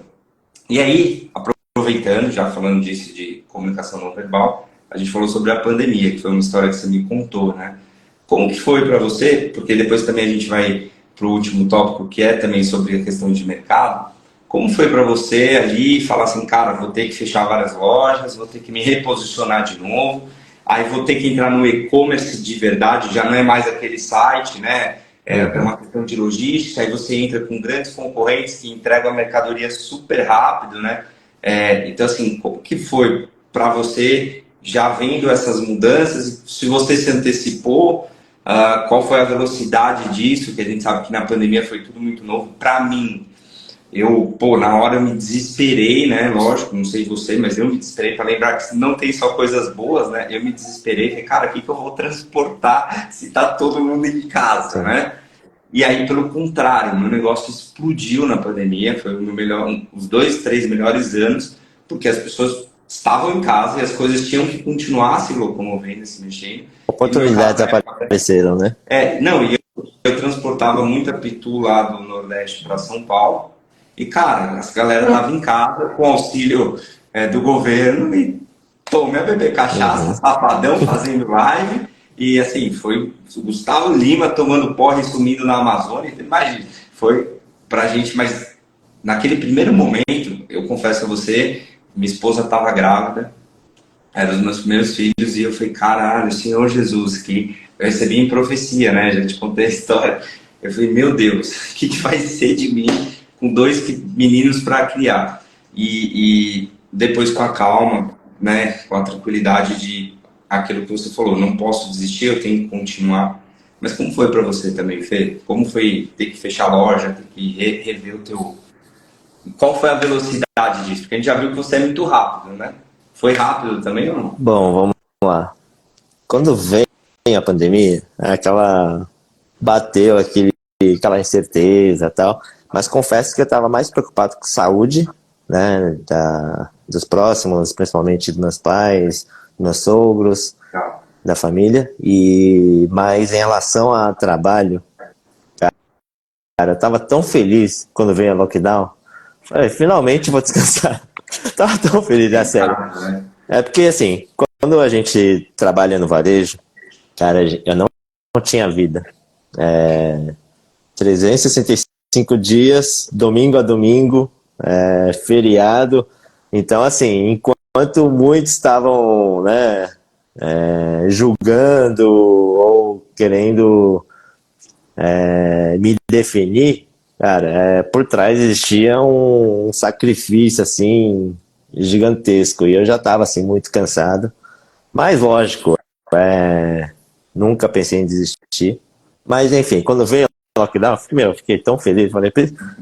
E aí, aproveitando, já falando disso de comunicação não verbal, a gente falou sobre a pandemia, que foi uma história que você me contou, né? Como que foi para você? Porque depois também a gente vai para o último tópico, que é também sobre a questão de mercado. Como foi para você ali falar assim, cara, vou ter que fechar várias lojas, vou ter que me reposicionar de novo, aí vou ter que entrar no e-commerce de verdade, já não é mais aquele site, né? É Uhum. uma questão de logística, aí você entra com grandes concorrentes que entregam a mercadoria super rápido, né? Então, assim, como que foi para você, já vendo essas mudanças, se você se antecipou, Qual foi a velocidade disso? Que a gente sabe que na pandemia foi tudo muito novo. Para mim, na hora eu me desesperei, né? Lógico, não sei você, mas eu me desesperei para lembrar que não tem só coisas boas, né? Eu me desesperei, falei, cara, o que eu vou transportar se tá todo mundo em casa, Sim. né? E aí, pelo contrário, meu negócio explodiu na pandemia, foi o meu melhor, os 2, 3 melhores anos, porque as pessoas estavam em casa e as coisas tinham que continuar se locomovendo, se mexendo. E no meu caso, Oportunidades na época, apareceram, né? não, e eu transportava muita pitu lá do Nordeste para São Paulo. E, cara, as galera tava em casa com auxílio do governo e tomei a beber cachaça, Uhum. safadão, fazendo live. E, assim, foi o Gustavo Lima tomando porre e sumindo na Amazônia. Então, imagina, foi pra gente, mas naquele primeiro momento, eu confesso a você, minha esposa estava grávida, eram os meus primeiros filhos, e eu falei, caralho, Senhor Jesus, que eu recebi em profecia, né? Já te contei a história. Eu falei, meu Deus, o que vai ser de mim com dois meninos para criar? E depois com a calma, né? Com a tranquilidade de aquilo que você falou, não posso desistir, eu tenho que continuar. Mas como foi para você também, Fê? Como foi ter que fechar a loja, ter que rever o teu... Qual foi a velocidade disso? Porque a gente já viu que você é muito rápido, né? Foi rápido também ou não? Bom, vamos lá. Quando veio a pandemia, bateu aquela incerteza e tal, mas confesso que eu estava mais preocupado com saúde, né, dos próximos, principalmente dos meus pais, dos meus sogros, Tá. da família, mas em relação a trabalho, cara, eu estava tão feliz quando veio a lockdown, falei, finalmente vou descansar. Tava tão feliz, é sério. Exato, né? É porque, assim, quando a gente trabalha no varejo, cara, eu não tinha vida. 365 dias, domingo a domingo, feriado. Então, assim, enquanto muitos estavam, né, julgando ou querendo me definir, cara, por trás existia um sacrifício, assim, gigantesco. E eu já estava, assim, muito cansado. Mas, lógico, nunca pensei em desistir. Mas, enfim, quando veio o lockdown, eu fiquei tão feliz. Falei,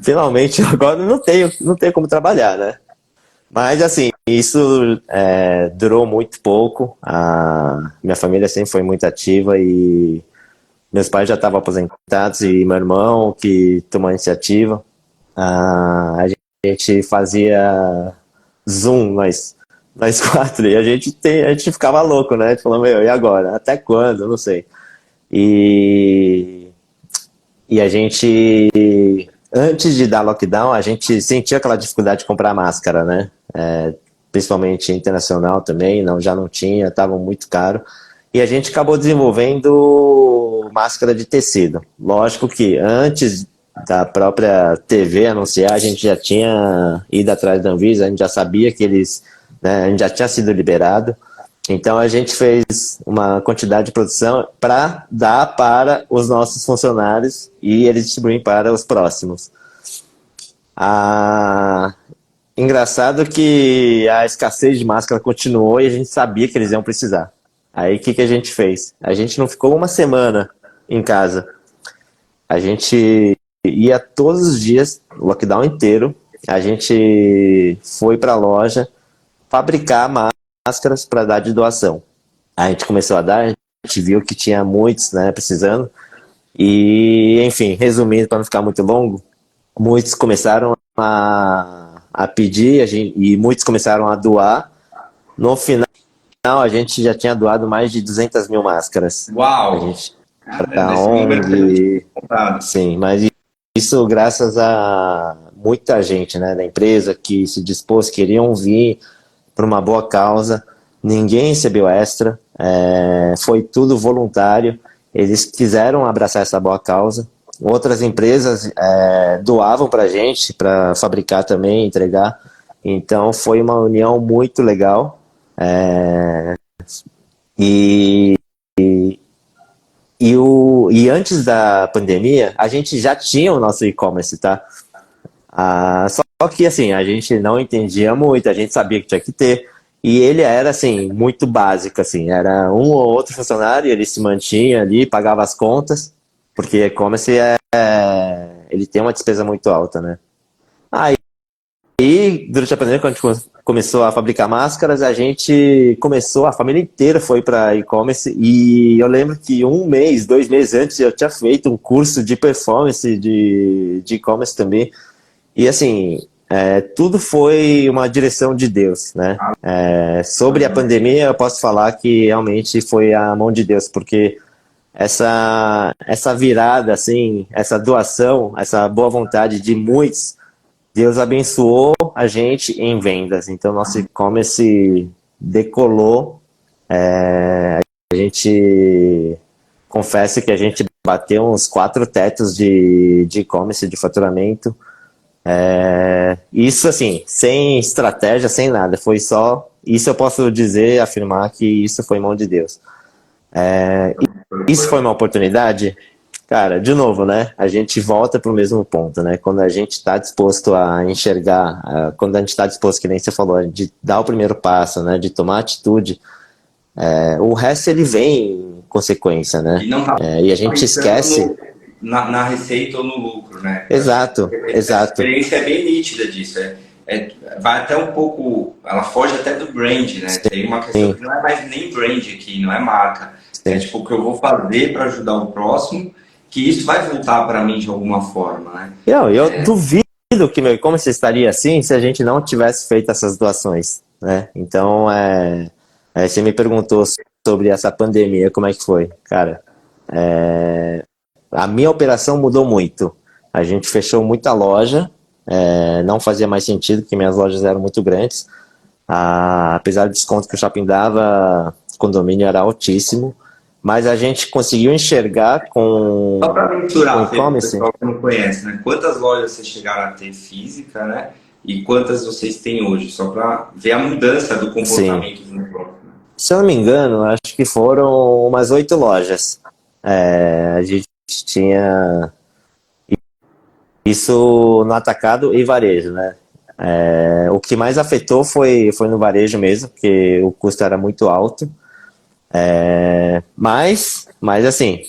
finalmente, agora não tenho como trabalhar, né? Mas, assim, isso durou muito pouco. A minha família sempre foi muito ativa e meus pais já estavam aposentados e meu irmão que tomou a iniciativa. A gente fazia Zoom, nós quatro, e a gente ficava louco, né? A gente falou, meu, e agora? Até quando? Não sei. E, e a gente, antes de dar lockdown, a gente sentia aquela dificuldade de comprar máscara, né? Principalmente internacional também, já não tinha, estava muito caro. E a gente acabou desenvolvendo máscara de tecido. Lógico que antes da própria TV anunciar, a gente já tinha ido atrás da Anvisa, a gente já sabia que eles, né, a gente já tinha sido liberado. Então a gente fez uma quantidade de produção para dar para os nossos funcionários e eles distribuem para os próximos. A... Engraçado que a escassez de máscara continuou e a gente sabia que eles iam precisar. Aí o que a gente fez? A gente não ficou uma semana em casa. A gente ia todos os dias, o lockdown inteiro, a gente foi para a loja fabricar máscaras para dar de doação. A gente começou a dar, a gente viu que tinha muitos, né, precisando. E, enfim, resumindo, para não ficar muito longo, muitos começaram a pedir e muitos começaram a doar. No final, a gente já tinha doado mais de 200 mil máscaras. A Uau! gente, Caramba, para esse número que eu não tinha ONG, contado. sim, mas isso graças a muita gente, né, da empresa que se dispôs, queriam vir por uma boa causa, ninguém recebeu extra, foi tudo voluntário, eles quiseram abraçar essa boa causa. Outras empresas doavam para a gente, para fabricar também, entregar. Então foi uma união muito legal. E, e antes da pandemia, a gente já tinha o nosso e-commerce, tá? Só que assim, a gente não entendia muito, a gente sabia que tinha que ter. E ele era, assim, muito básico, assim, era um ou outro funcionário, ele se mantinha ali, pagava as contas, porque e-commerce ele tem uma despesa muito alta, né? Aí, durante a pandemia, quando a gente começou a fabricar máscaras, a família inteira foi para e-commerce, e eu lembro que 1 mês, 2 meses antes, eu tinha feito um curso de performance de e-commerce também, e assim, tudo foi uma direção de Deus, né? Sobre a pandemia, eu posso falar que realmente foi a mão de Deus, porque essa virada, assim, essa doação, essa boa vontade de muitos, Deus abençoou a gente em vendas. Então, nosso e-commerce decolou. A gente confessa que a gente bateu uns 4 tetos de e-commerce, de faturamento. Isso assim, sem estratégia, sem nada, foi só. Isso eu posso dizer, afirmar que isso foi mão de Deus. Isso foi uma oportunidade? Cara, de novo, né? A gente volta para o mesmo ponto, né? Quando a gente está disposto a enxergar, quando a gente está disposto, que nem você falou, de dar o primeiro passo, né? De tomar atitude, o resto ele vem em consequência, né? E não tá E a gente esquece. pensando na receita ou no lucro, né? Exato, A exato. experiência é bem nítida disso. Vai até um pouco, ela foge até do brand, né? Tem uma questão Sim, que não é mais nem brand aqui, não é marca. É sim. tipo o que eu vou fazer para ajudar o próximo, que isso vai voltar para mim de alguma forma, né? Eu duvido que meu e-commerce estaria assim se a gente não tivesse feito essas doações, né? Então, você me perguntou sobre essa pandemia, como é que foi? Cara, a minha operação mudou muito. A gente fechou muita loja, não fazia mais sentido, porque minhas lojas eram muito grandes. Apesar do desconto que o shopping dava, o condomínio era altíssimo, mas a gente conseguiu enxergar Só para com mensurar, Fê, para o e-commerce. pessoal que não conhece, né? Quantas lojas vocês chegaram a ter física, né? E quantas vocês têm hoje? Só para ver a mudança do Sim, comportamento do negócio. se eu não me engano, acho que foram umas 8 lojas. A gente tinha isso no atacado e varejo, né? O que mais afetou foi no varejo mesmo, porque o custo era muito alto. Mas assim,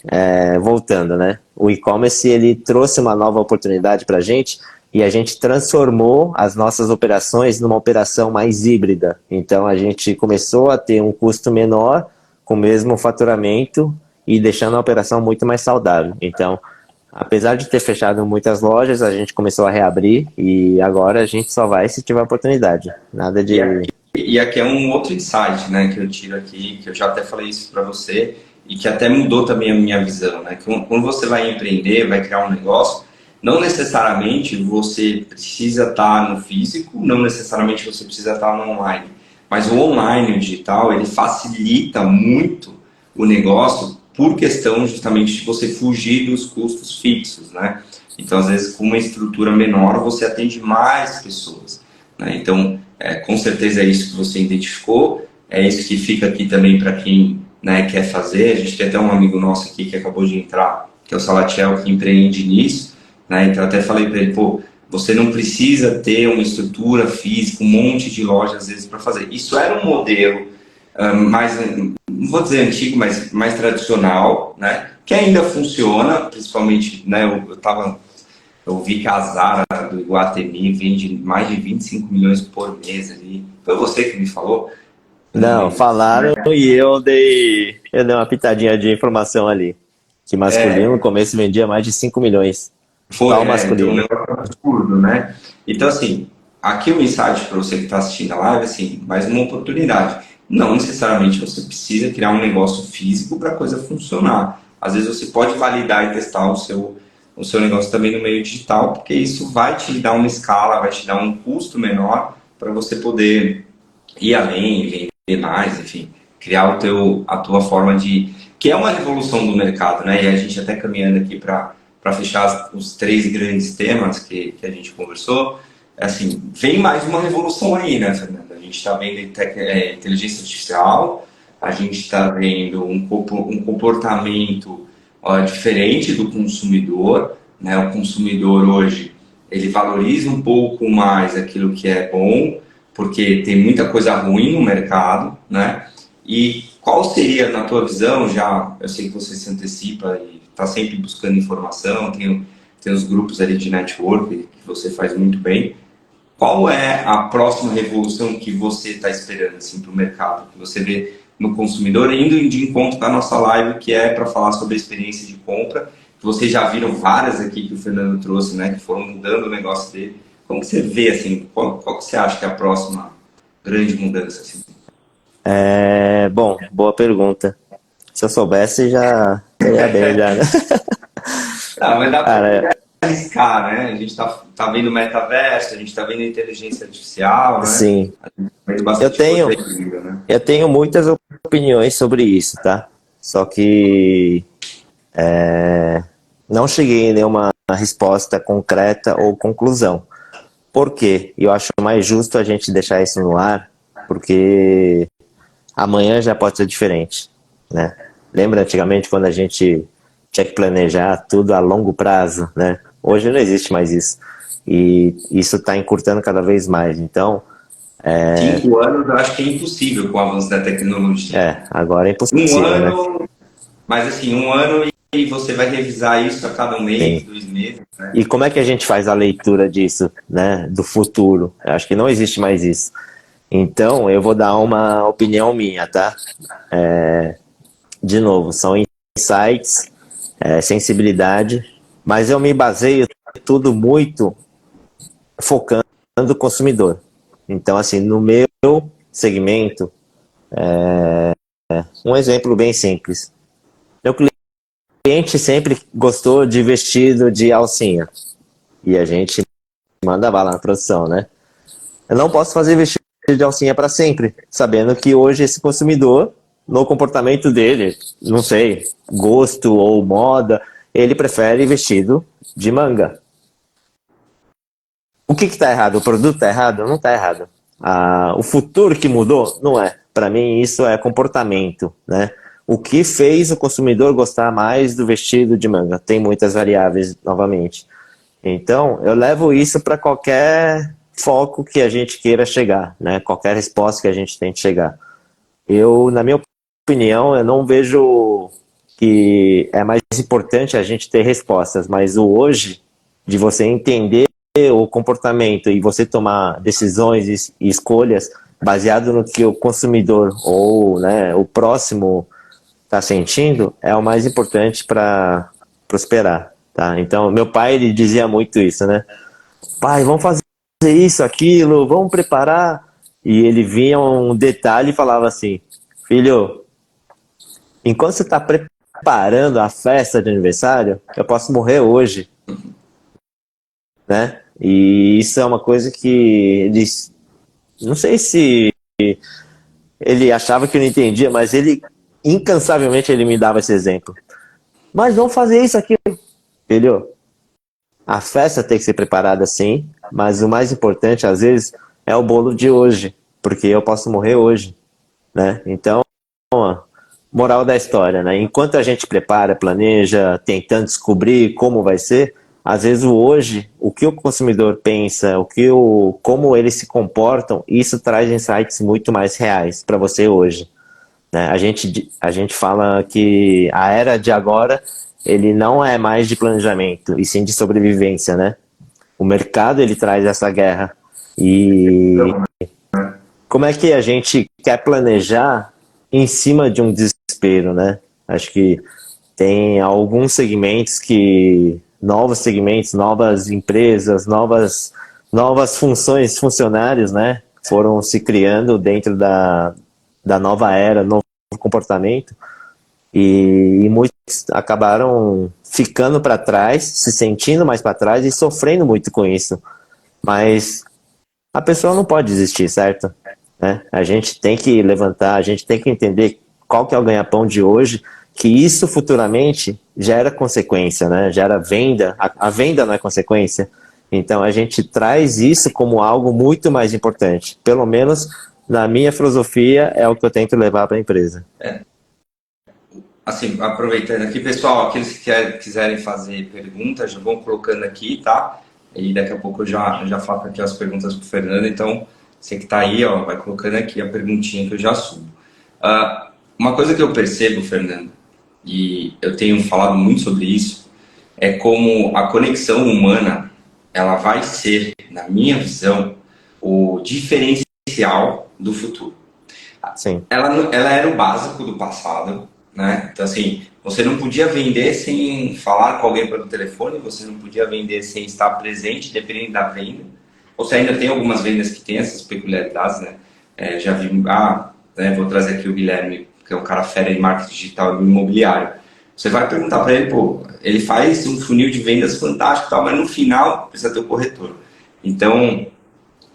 voltando, né? O e-commerce ele trouxe uma nova oportunidade para a gente e a gente transformou as nossas operações numa operação mais híbrida. Então a gente começou a ter um custo menor com o mesmo faturamento e deixando a operação muito mais saudável. Então, apesar de ter fechado muitas lojas, a gente começou a reabrir e agora a gente só vai se tiver oportunidade. Nada E de. aqui, e aqui é um outro insight, né, que eu tiro aqui, que eu já até falei isso para você e que até mudou também a minha visão, né? Que quando você vai empreender, vai criar um negócio, não necessariamente você precisa estar no físico, não necessariamente você precisa estar no online, mas o online, o digital, ele facilita muito o negócio por questão justamente de você fugir dos custos fixos, né? Então, às vezes, com uma estrutura menor, você atende mais pessoas, né? Então, com certeza é isso que você identificou, é isso que fica aqui também para quem, né, quer fazer. A gente tem até um amigo nosso aqui que acabou de entrar, que é o Salatiel, que empreende nisso, né? Então, até falei para ele, pô, você não precisa ter uma estrutura física, um monte de lojas às vezes para fazer. Isso era um modelo mais, não vou dizer antigo, mas mais tradicional, né? Que ainda funciona, principalmente, né? Eu vi que a Zara do Iguatemi vende mais de 25 milhões por mês ali. Foi você que me falou? Eu não Não, lembro. falaram e eu dei uma pitadinha de informação ali. Que masculino no começo vendia mais de 5 milhões. Só Foi, o então um masculino. negócio absurdo, né? Então, assim, aqui o insight para você que está assistindo a live, assim, mais uma oportunidade. Não necessariamente você precisa criar um negócio físico para a coisa funcionar. Às vezes você pode validar e testar o seu negócio também no meio digital, porque isso vai te dar uma escala, vai te dar um custo menor para você poder ir além, vender mais, enfim, criar a tua forma de, que é uma revolução do mercado, né? E a gente até caminhando aqui para fechar os 3 grandes temas que a gente conversou, assim, vem mais uma revolução aí, né, Fernanda? A gente está vendo inteligência artificial, a gente está vendo um comportamento diferente do consumidor, né? O consumidor hoje ele valoriza um pouco mais aquilo que é bom, porque tem muita coisa ruim no mercado, né? E qual seria, na tua visão, já, eu sei que você se antecipa e está sempre buscando informação, tem os grupos ali de network que você faz muito bem. Qual é a próxima revolução que você está esperando assim, para o mercado, que você vê no consumidor, indo de encontro da nossa live, que é para falar sobre a experiência de compra, que vocês já viram várias aqui que o Fernando trouxe, né, que foram mudando o negócio dele. Como que você vê, assim, qual que você acha que é a próxima grande mudança? Assim? Bom, boa pergunta. Se eu soubesse, já teria bem, já, né? Ah, mas dá para Cara, arriscar, né? A gente tá vendo metaverso, a gente está vendo inteligência artificial, né? sim, Tá vendo eu bastante coisa tenho, aí ainda, né? eu tenho muitas opiniões sobre isso, tá? Só que não cheguei em nenhuma resposta concreta ou conclusão. Por quê? Eu acho mais justo a gente deixar isso no ar, porque amanhã já pode ser diferente, né? Lembra antigamente quando a gente tinha que planejar tudo a longo prazo, né? Hoje não existe mais isso. E isso está encurtando cada vez mais. Então, 5 anos eu acho que é impossível com o avanço da tecnologia. agora é Um impossível, né? ano, mas assim, 1 ano e você vai revisar isso a cada um mês, Sim. 2 meses, né? E como é que a gente faz a leitura disso, né? Do futuro? Eu acho que não existe mais isso. Então, eu vou dar uma opinião minha, tá? De novo, são insights, sensibilidade, mas eu me baseio tudo muito focando no consumidor. Então, assim, no meu segmento, um exemplo bem simples. Meu cliente sempre gostou de vestido de alcinha. E a gente manda bala na produção, né? Eu não posso fazer vestido de alcinha para sempre, sabendo que hoje esse consumidor, no comportamento dele, não sei, gosto ou moda, ele prefere vestido de manga. O que está errado? O produto está errado? Não está errado. O futuro que mudou? Não é. Para mim, isso é comportamento, né? O que fez o consumidor gostar mais do vestido de manga? Tem muitas variáveis, novamente. Então, eu levo isso para qualquer foco que a gente queira chegar, né? Qualquer resposta que a gente tente chegar. Na minha opinião, eu não vejo que é mais importante a gente ter respostas, mas o hoje, de você entender o comportamento e você tomar decisões e escolhas baseado no que o consumidor ou, né, o próximo está sentindo, é o mais importante para prosperar, tá? Então, meu pai, ele dizia muito isso, né? Pai, vamos fazer isso, aquilo, vamos preparar. E ele vinha um detalhe e falava assim: filho, enquanto você está preparando a festa de aniversário, eu posso morrer hoje, né? E isso é uma coisa que eles, não sei se ele achava que eu não entendia, mas ele incansavelmente ele me dava esse exemplo. Mas vamos fazer isso aqui, filho. A festa tem que ser preparada sim, mas o mais importante às vezes é o bolo de hoje, porque eu posso morrer hoje, né? Então, moral da história, né? Enquanto a gente prepara, planeja, tentando descobrir como vai ser, às vezes o hoje, o que o consumidor pensa, como eles se comportam, isso traz insights muito mais reais para você hoje, né? A gente fala que a era de agora, ele não é mais de planejamento, e sim de sobrevivência, né? O mercado, ele traz essa guerra. E como é que a gente quer planejar em cima de um desespero, né? Acho que tem alguns segmentos novos segmentos, novas empresas, novas funções, funcionários, né? Foram se criando dentro da nova era, novo comportamento. E muitos acabaram ficando para trás, se sentindo mais para trás e sofrendo muito com isso. Mas a pessoa não pode desistir, certo? Né? A gente tem que levantar, a gente tem que entender qual que é o ganha-pão de hoje, que isso futuramente gera consequência, né? Gera venda. A venda não é consequência. Então a gente traz isso como algo muito mais importante. Pelo menos na minha filosofia é o que eu tento levar para a empresa. Assim, aproveitando aqui, pessoal, aqueles que quiserem fazer perguntas, já vão colocando aqui, tá? E daqui a pouco eu já faço aqui as perguntas para o Fernando. Então, Você que está aí, ó, vai colocando aqui a perguntinha que eu já subo. Uma coisa que eu percebo, Fernando, e eu tenho falado muito sobre isso, é como a conexão humana, ela vai ser, na minha visão, o diferencial do futuro. Sim, Ela era o básico do passado, né? Então, assim, você não podia vender sem falar com alguém pelo telefone, você não podia vender sem estar presente, dependendo da venda. Você ainda tem algumas vendas que têm essas peculiaridades, né? Já vi, né, vou trazer aqui o Guilherme, que é um cara fera em marketing digital e imobiliário. Você vai perguntar para ele, pô, ele faz um funil de vendas fantástico, tal, mas no final precisa ter o corretor. Então,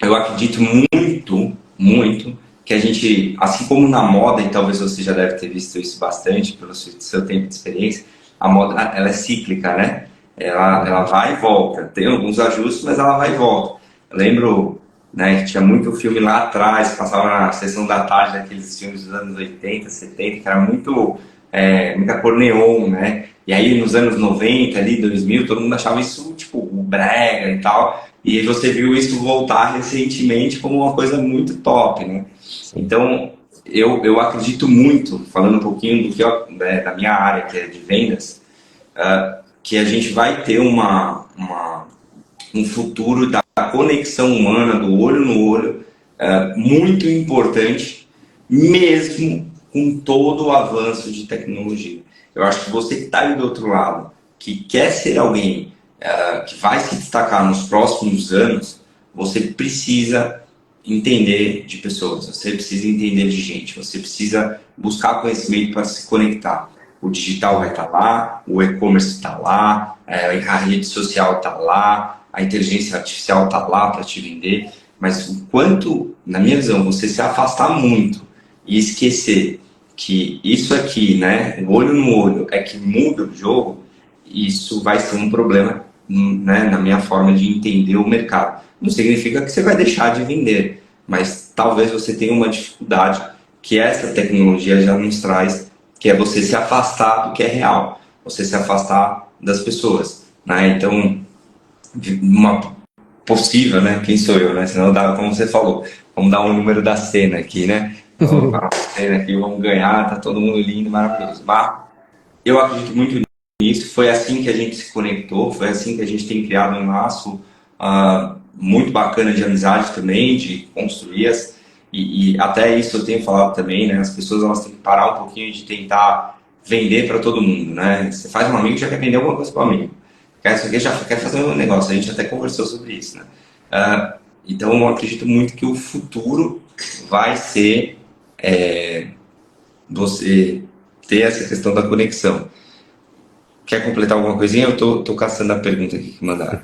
eu acredito muito, muito, que a gente, assim como na moda, e talvez você já deve ter visto isso bastante pelo seu tempo de experiência, a moda ela é cíclica, né? Ela vai e volta. Tem alguns ajustes, mas ela vai e volta. Eu lembro, né, que tinha muito filme lá atrás, passava na sessão da tarde, daqueles filmes dos anos 80, 70, que era muito, muita cor neon, né? E aí nos anos 90, ali, 2000, todo mundo achava isso, tipo, brega e tal. E você viu isso voltar recentemente como uma coisa muito top, né? sim. Então, eu acredito muito, falando um pouquinho do que da minha área, que é de vendas, que a gente vai ter um futuro da conexão humana, do olho no olho, muito importante, mesmo com todo o avanço de tecnologia. Eu acho que você que está aí do outro lado, que quer ser alguém que vai se destacar nos próximos anos, você precisa entender de pessoas, você precisa entender de gente, você precisa buscar conhecimento para se conectar. O digital vai estar lá, o e-commerce está lá, a rede social está lá, a inteligência artificial está lá para te vender, mas o quanto, na minha visão, você se afastar muito e esquecer que isso aqui, né, o olho no olho, é que muda o jogo, isso vai ser um problema, né, na minha forma de entender o mercado. Não significa que você vai deixar de vender, mas talvez você tenha uma dificuldade que essa tecnologia já nos traz, que é você se afastar do que é real, você se afastar das pessoas, né? Então, uma possível, né? Quem sou eu, né? Senão dá, como você falou, vamos dar um número da cena aqui, né? Então, a cena aqui, vamos ganhar, tá todo mundo lindo, maravilhoso. Mas eu acredito muito nisso, foi assim que a gente se conectou, foi assim que a gente tem criado um laço muito bacana de amizade também, de construir e até isso eu tenho falado também, né? As pessoas elas têm que parar um pouquinho de tentar vender para todo mundo, né? Você faz um amigo e já quer vender alguma coisa para o amigo. Já quer fazer um negócio, a gente até conversou sobre isso, né? Então eu acredito muito que o futuro vai ser você ter essa questão da conexão. Quer completar alguma coisinha? Eu tô caçando a pergunta aqui que mandaram.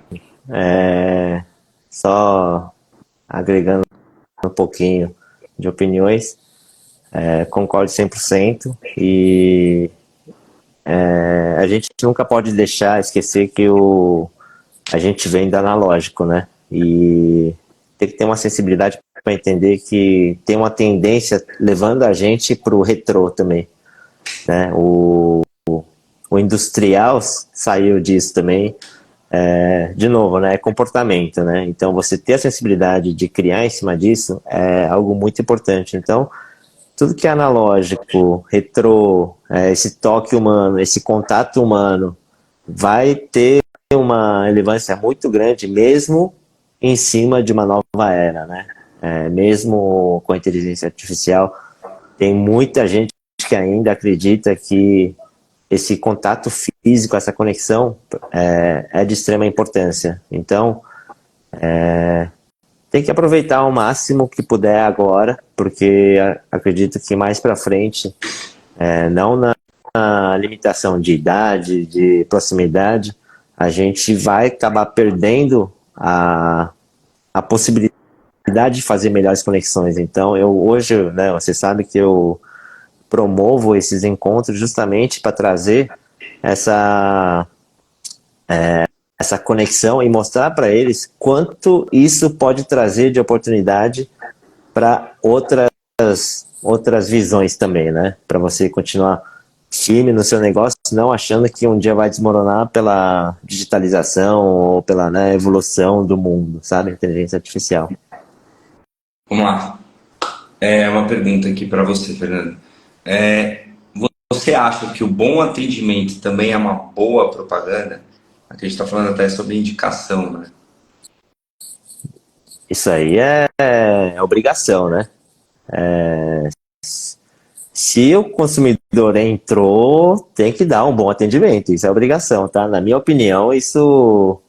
É, só agregando um pouquinho de opiniões, concordo 100% e a gente nunca pode deixar, esquecer que a gente vem do analógico, né? E tem que ter uma sensibilidade para entender que tem uma tendência levando a gente para o retrô também, né? O industrial saiu disso também. De novo, né? É comportamento, né? Então, você ter a sensibilidade de criar em cima disso é algo muito importante. Então, tudo que é analógico, retrô, esse toque humano, esse contato humano, vai ter uma relevância muito grande, mesmo em cima de uma nova era, né? Mesmo com a inteligência artificial, tem muita gente que ainda acredita que esse contato físico, essa conexão é de extrema importância. Então, tem que aproveitar ao máximo que puder agora, porque acredito que mais para frente, não na limitação de idade, de proximidade, a gente vai acabar perdendo a possibilidade de fazer melhores conexões. Então, eu hoje, né, você sabe que eu promovo esses encontros justamente para trazer essa, essa conexão e mostrar para eles quanto isso pode trazer de oportunidade para outras visões também, né? Para você continuar firme no seu negócio, não achando que um dia vai desmoronar pela digitalização ou pela, né, evolução do mundo, sabe? Inteligência artificial. Vamos lá. É uma pergunta aqui para você, Fernando. É, você acha que o bom atendimento também é uma boa propaganda? Aqui a gente está falando até sobre indicação, né? Isso aí é obrigação, né? Se o consumidor entrou, tem que dar um bom atendimento. Isso é obrigação, tá? Na minha opinião, isso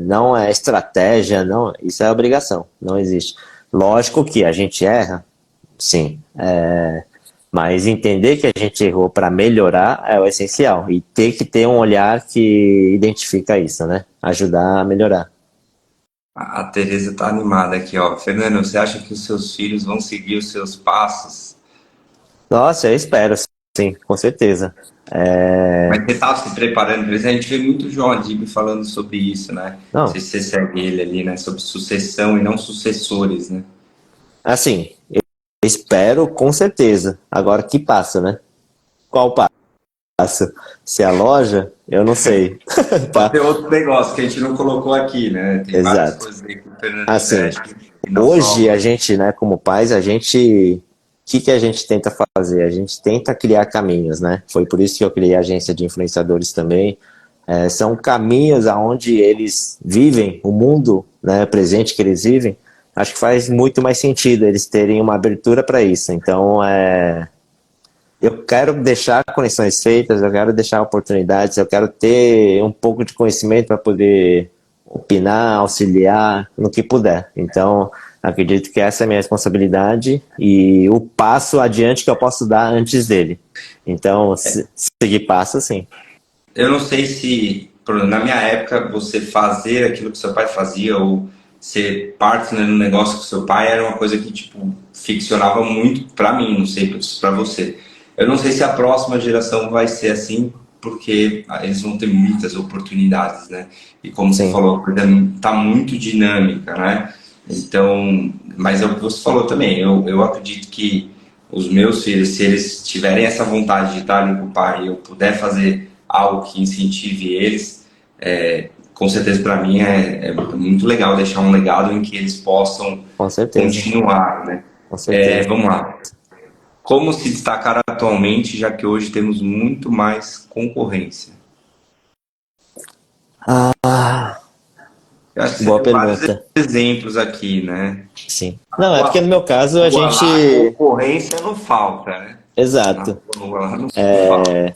não é estratégia, não. Isso é obrigação. Não existe. Lógico que a gente erra, sim. Mas entender que a gente errou para melhorar é o essencial. E ter que ter um olhar que identifica isso, né? Ajudar a melhorar. A Tereza está animada aqui, ó. Fernando, você acha que os seus filhos vão seguir os seus passos? Nossa, eu espero, sim, com certeza. Mas você está se preparando para isso? A gente vê muito o João Adib falando sobre isso, né? Não sei Não, se você segue ele ali, né? Sobre sucessão e não sucessores, né? assim, eu espero com certeza. Agora, que passa, né? Qual passo? Se é a loja, eu não sei. Pode Tá? ter outro negócio que a gente não colocou aqui, né? Tem várias Exato. coisas aí que o Fernando Assim, investe e não hoje a só. gente, né, como pais, o que que a gente tenta fazer? A gente tenta criar caminhos, né? Foi por isso que eu criei a agência de influenciadores também. São caminhos aonde eles vivem, o mundo, né, presente que eles vivem. Acho que faz muito mais sentido eles terem uma abertura para isso. Então, eu quero deixar conexões feitas, eu quero deixar oportunidades, eu quero ter um pouco de conhecimento para poder opinar, auxiliar no que puder. Então, acredito que essa é a minha responsabilidade e o passo adiante que eu posso dar antes dele. Então, seguir passo, sim. Eu não sei se, na minha época, você fazer aquilo que seu pai fazia ou ser partner no negócio com seu pai era uma coisa que, tipo, ficcionava muito pra mim, não sei pra você. Eu não sei se a próxima geração vai ser assim, porque eles vão ter muitas oportunidades, né? E como você Sim, falou, a coisa tá muito dinâmica, né? Então, mas é o que você falou também, eu acredito que os meus filhos, se eles tiverem essa vontade de estar ali com o pai e eu puder fazer algo que incentive eles, com certeza para mim é muito legal deixar um legado em que eles possam com certeza, continuar, né? com certeza. Vamos lá. Como se destacar atualmente, já que hoje temos muito mais concorrência? Ah, Eu acho que você boa deu vários pergunta. exemplos aqui, né? Sim. Não, é porque no meu caso a A gente. concorrência não falta, né? Na Exato. rua lá não falta.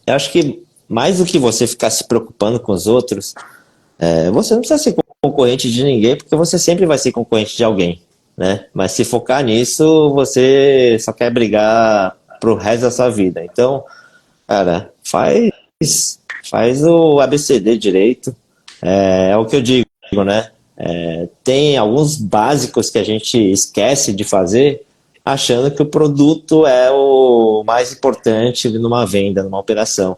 Eu acho que mais do que você ficar se preocupando com os outros, você não precisa ser concorrente de ninguém, porque você sempre vai ser concorrente de alguém, né? Mas se focar nisso, você só quer brigar pro resto da sua vida. Então, cara, faz o ABCD direito. É o que eu digo, né? Tem alguns básicos que a gente esquece de fazer, achando que o produto é o mais importante numa venda, numa operação.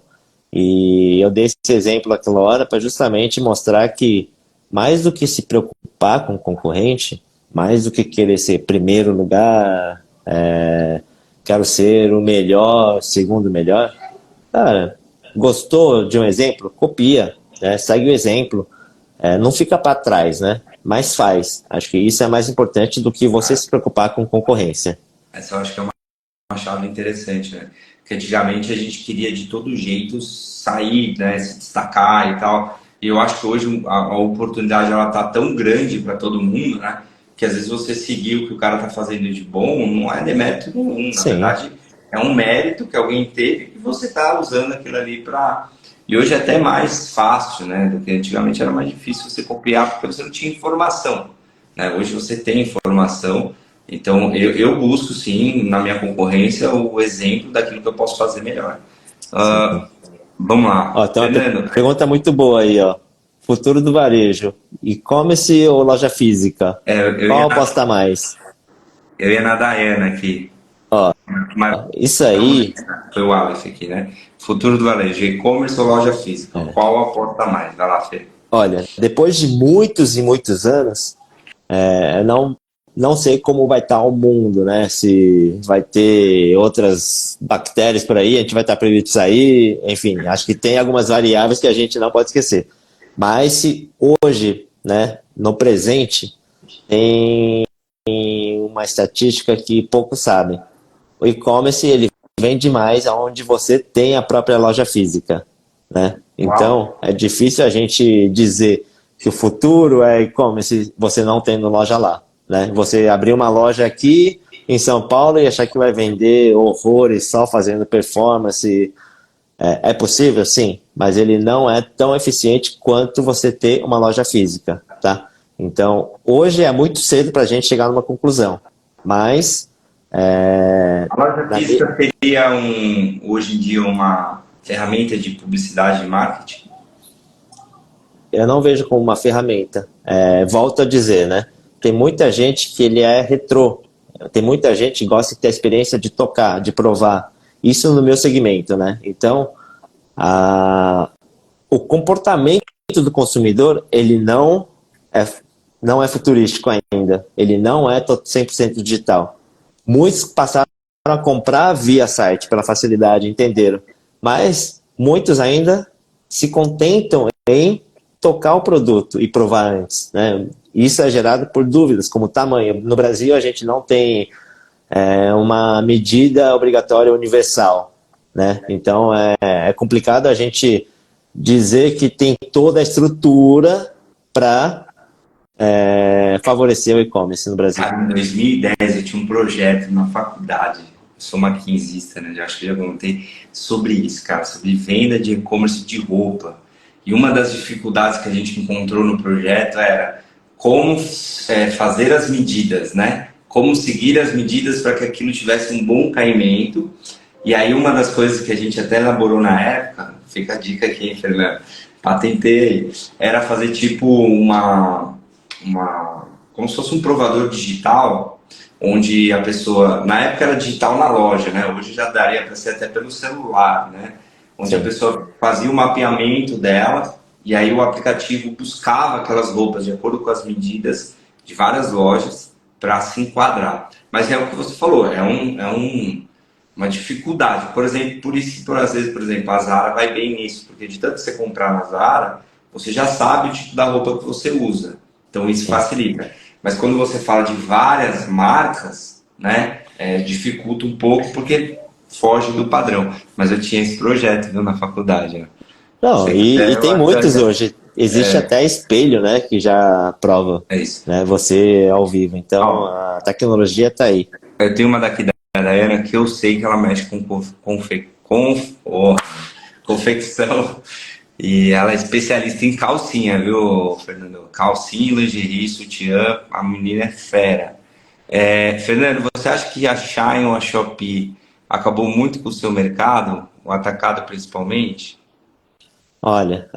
E eu dei esse exemplo aquela hora para justamente mostrar que, mais do que se preocupar com o concorrente, mais do que querer ser primeiro lugar, quero ser o melhor, segundo melhor, cara, gostou de um exemplo? Copia, né? Segue o exemplo. Não fica para trás, né? Mas faz. Acho que isso é mais importante do que você se preocupar com concorrência. Essa eu acho que é uma chave interessante, né? Porque antigamente a gente queria de todo jeito sair, né? Se destacar e tal. E eu acho que hoje a oportunidade ela tá tão grande para todo mundo, né? Que às vezes você seguir o que o cara tá fazendo de bom não é demérito nenhum. Na Sim, verdade, é um mérito que alguém teve e você tá usando aquilo ali para. E hoje é até mais fácil, né? Do que antigamente era mais difícil você copiar porque você não tinha informação, né? Hoje você tem informação, então eu busco sim na minha concorrência o exemplo daquilo que eu posso fazer melhor. sim. Vamos lá, Ó, tem uma Fernando. pergunta muito boa aí, ó. Futuro do varejo. E-commerce ou loja física? Qual aposta mais? Eu ia na Dayana aqui, Ó, mas isso vamos aí, nessa. Foi o Aleph aqui, né? Futuro do varejo, e-commerce ou loja física? Qual aporta mais? Vai lá, Fê. olha, depois de muitos e muitos anos, não sei como vai estar o mundo, né? Se vai ter outras bactérias por aí, a gente vai estar previsto sair, enfim, acho que tem algumas variáveis que a gente não pode esquecer. Mas se hoje, né, no presente, tem uma estatística que poucos sabem. O e-commerce, ele vende mais aonde você tem a própria loja física, né? Então, é difícil a gente dizer que o futuro é e-commerce você não tendo loja lá, né? Você abrir uma loja aqui em São Paulo e achar que vai vender horrores só fazendo performance. É possível, sim, mas ele não é tão eficiente quanto você ter uma loja física, tá? Então, hoje é muito cedo para a gente chegar numa conclusão, mas A loja física seria hoje em dia uma ferramenta de publicidade e marketing? eu não vejo como uma ferramenta. Volto a dizer, né? Tem muita gente que ele é retrô. Tem muita gente que gosta de ter a experiência de tocar, de provar. Isso no meu segmento, né? Então, o comportamento do consumidor, ele não é futurístico ainda. Ele não é 100% digital. Muitos passaram a comprar via site, pela facilidade, entenderam. Mas muitos ainda se contentam em tocar o produto e provar antes, né? Isso é gerado por dúvidas, como tamanho. No Brasil, a gente não tem uma medida obrigatória universal, né? Então, é complicado a gente dizer que tem toda a estrutura para favorecer o e-commerce no Brasil. Cara, em 2010 eu tinha um projeto na faculdade, eu sou maquinzista, né? Já acho que já contei sobre isso, cara, sobre venda de e-commerce de roupa. E uma das dificuldades que a gente encontrou no projeto era como fazer as medidas, né? Como seguir as medidas para que aquilo tivesse um bom caimento. E aí uma das coisas que a gente até elaborou na época, fica a dica aqui, hein, Fernando? Patentei, era fazer tipo como se fosse um provador digital, onde a pessoa, na época era digital na loja, né? Hoje já daria para ser até pelo celular, né? Onde a pessoa fazia o mapeamento dela e aí o aplicativo buscava aquelas roupas de acordo com as medidas de várias lojas para se enquadrar. Mas é o que você falou, uma dificuldade. Por exemplo, por isso que às vezes, por exemplo, a Zara vai bem nisso, porque de tanto você comprar na Zara, você já sabe o tipo da roupa que você usa. Então isso facilita. Mas quando você fala de várias marcas, né, dificulta um pouco porque foge do padrão. Mas eu tinha esse projeto, viu, na faculdade. Né? Não, e tem muitos hoje. Existe até espelho, né, que já prova, isso. Né, você ao vivo. Então, a tecnologia está aí. Eu tenho uma daqui da Ana que eu sei que ela mexe com confecção. E ela é especialista em calcinha, viu, Fernando? Calcinha, lingerie, sutiã, a menina é fera. Fernando, você acha que a Shein ou a Shopee acabou muito com o seu mercado, o atacado principalmente? Olha,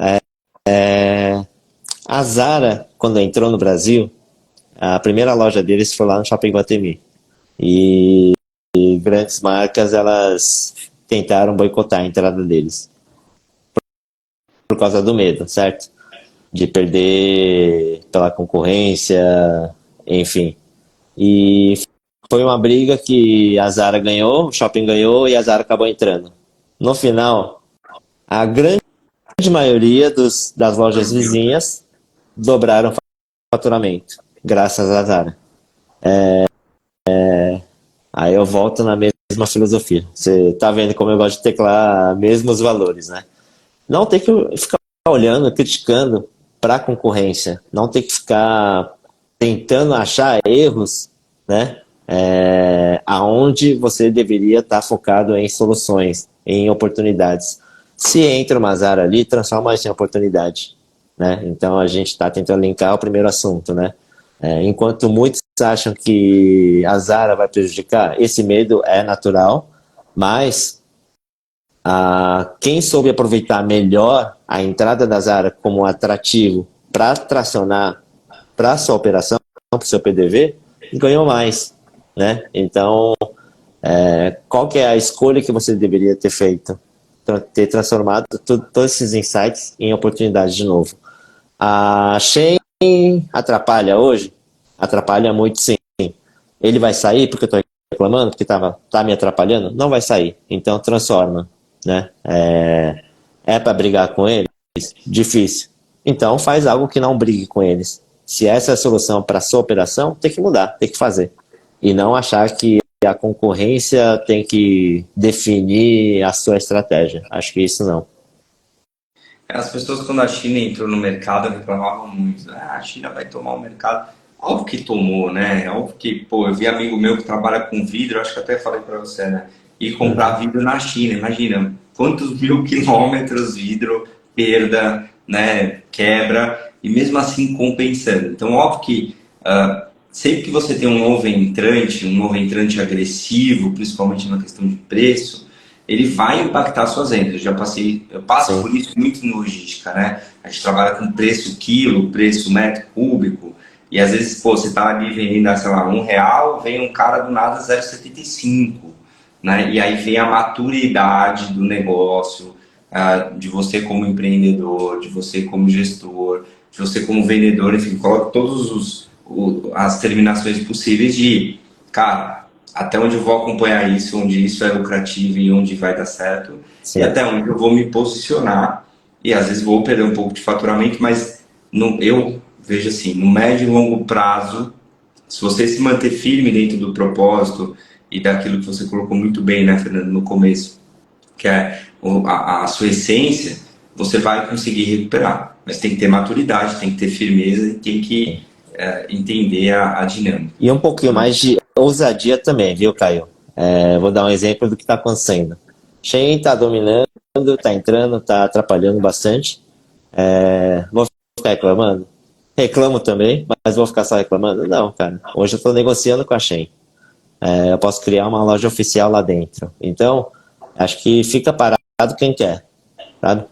a Zara, quando entrou no Brasil, a primeira loja deles foi lá no Shopping Guatemi. E grandes marcas, elas tentaram boicotar a entrada deles. Por causa do medo, certo? De perder pela concorrência, enfim. E foi uma briga que a Zara ganhou, o Shopping ganhou e a Zara acabou entrando. No final, a grande maioria das lojas vizinhas dobraram o faturamento, graças à Zara. Aí eu volto na mesma filosofia. Você tá vendo como eu gosto de teclar mesmos valores, né? Não tem que ficar olhando, criticando para a concorrência. Não tem que ficar tentando achar erros, né? Aonde você deveria estar focado em soluções, em oportunidades. Se entra uma Zara ali, transforma isso em oportunidade, né? Então a gente está tentando linkar o primeiro assunto, né? Enquanto muitos acham que a Zara vai prejudicar, esse medo é natural, mas quem soube aproveitar melhor a entrada da Zara como atrativo para tracionar para a sua operação, para o seu PDV, ganhou mais, né? Então, qual que é a escolha que você deveria ter feito? Ter transformado todos esses insights em oportunidades de novo. A Shein atrapalha hoje? Atrapalha muito, sim. Ele vai sair porque eu estou reclamando, porque tá me atrapalhando? Não vai sair. Então, transforma. Né? Para brigar com eles? Difícil. Então, faz algo que não brigue com eles. Se essa é a solução para a sua operação, tem que mudar, tem que fazer. E não achar que a concorrência tem que definir a sua estratégia. Acho que isso não. As pessoas, quando a China entrou no mercado, reclamavam muito. Ah, a China vai tomar o mercado. Óbvio que tomou, né? Óbvio que, pô, eu vi amigo meu que trabalha com vidro, acho que até falei para você, né? Ir comprar vidro na China, imagina quantos mil quilômetros vidro, perda, né? Quebra, e mesmo assim compensando. Então, óbvio que sempre que você tem um novo entrante agressivo, principalmente na questão de preço, ele vai impactar suas vendas. Eu passo Sim, por isso muito em logística, né? A gente trabalha com preço quilo, preço metro cúbico, e às vezes, pô, você tá ali vendendo, sei lá, R$ 1, vem um cara do nada 0,75, né? E aí vem a maturidade do negócio, de você como empreendedor, de você como gestor, de você como vendedor, enfim, coloca todos as terminações possíveis de, cara, até onde eu vou acompanhar isso, onde isso é lucrativo e onde vai dar certo, e sim. até onde eu vou me posicionar, e às vezes vou perder um pouco de faturamento, mas eu vejo assim, no médio e longo prazo, se você se manter firme dentro do propósito e daquilo que você colocou muito bem, né, Fernando, no começo, que é a sua essência, você vai conseguir recuperar. Mas tem que ter maturidade, tem que ter firmeza e tem que entender a dinâmica. E um pouquinho mais de ousadia também, viu, Caio? Vou dar um exemplo do que está acontecendo. Shein está dominando, está entrando, está atrapalhando bastante. Vou ficar reclamando? Reclamo também, mas vou ficar só reclamando? Não, cara. Hoje eu estou negociando com a Shein. Eu posso criar uma loja oficial lá dentro. Então, acho que fica parado quem quer, sabe?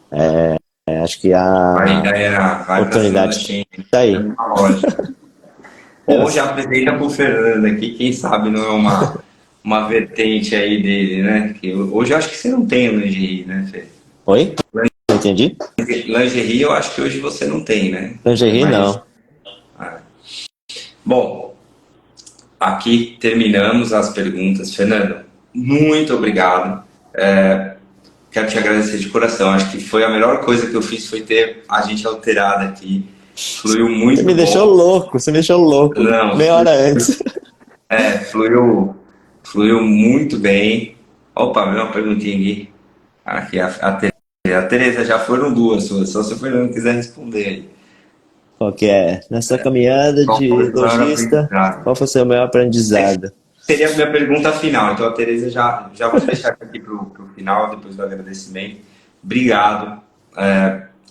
Acho que A a ideia vai para cima da oportunidade Shein, está é aí. uma lógica. Ou já apresenta para o Fernando aqui, quem sabe não é uma vertente aí dele, né? Que hoje eu acho que você não tem lingerie, né, Fê? Oi? Não entendi? Lingerie eu acho que hoje você não tem, né? É Lingerie, mais. não. Ah. Bom, aqui terminamos as perguntas. Fernando, muito obrigado. Quero te agradecer de coração. Acho que foi a melhor coisa que eu fiz foi ter a gente alterado aqui. Fluiu Você muito me deixou bom. louco, você me deixou louco. Não, Meia hora antes. fluiu muito bem. Opa, veio uma perguntinha aqui. Aqui a Tereza, já foram duas suas, só se o Fernando quiser responder aí. Qual que é? Nessa caminhada Qual foi de o maior lojista, aprendizado? qual foi o seu maior aprendizado? Seria a minha pergunta final. Então, a Tereza já vou deixar aqui para o final, depois do agradecimento. Obrigado.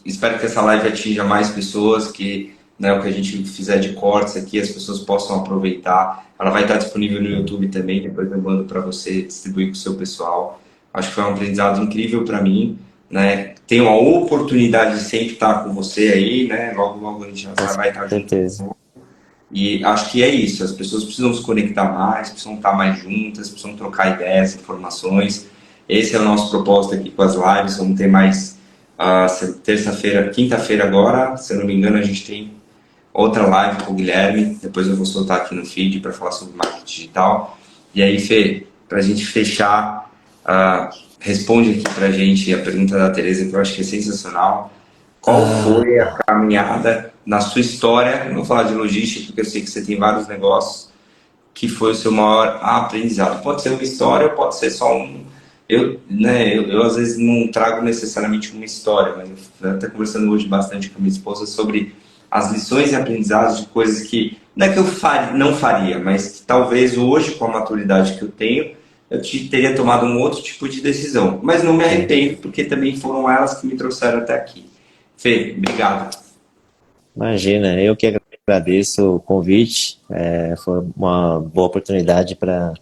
Espero que essa live atinja mais pessoas, que, né, o que a gente fizer de cortes aqui, as pessoas possam aproveitar. Ela vai estar disponível no YouTube também, depois eu mando para você distribuir com o seu pessoal. Acho que foi um aprendizado incrível para mim. Né? Tenho a oportunidade de sempre estar com você aí, né? Logo, logo a gente já Com vai estar junto. certeza. E acho que é isso, as pessoas precisam se conectar mais, precisam estar mais juntas, precisam trocar ideias, informações. Esse é o nosso propósito aqui com as lives. Vamos ter mais terça-feira, quinta-feira agora, se eu não me engano, a gente tem outra live com o Guilherme. Depois eu vou soltar aqui no feed para falar sobre marketing digital. E aí, Fê, para a gente fechar, responde aqui para a gente a pergunta da Tereza, que eu acho que é sensacional. Qual foi a caminhada na sua história? Não vou falar de logística, porque eu sei que você tem vários negócios. Que foi o seu maior aprendizado? Pode ser uma história, pode ser só um. Eu às vezes não trago necessariamente uma história, mas eu até conversando hoje bastante com a minha esposa sobre as lições e aprendizados de coisas que não é que eu não faria, mas que talvez hoje, com a maturidade que eu tenho, teria tomado um outro tipo de decisão. Mas não me Sim. arrependo, porque também foram elas que me trouxeram até aqui. Fê, obrigado. Imagina, eu que agradeço o convite. Foi uma boa oportunidade para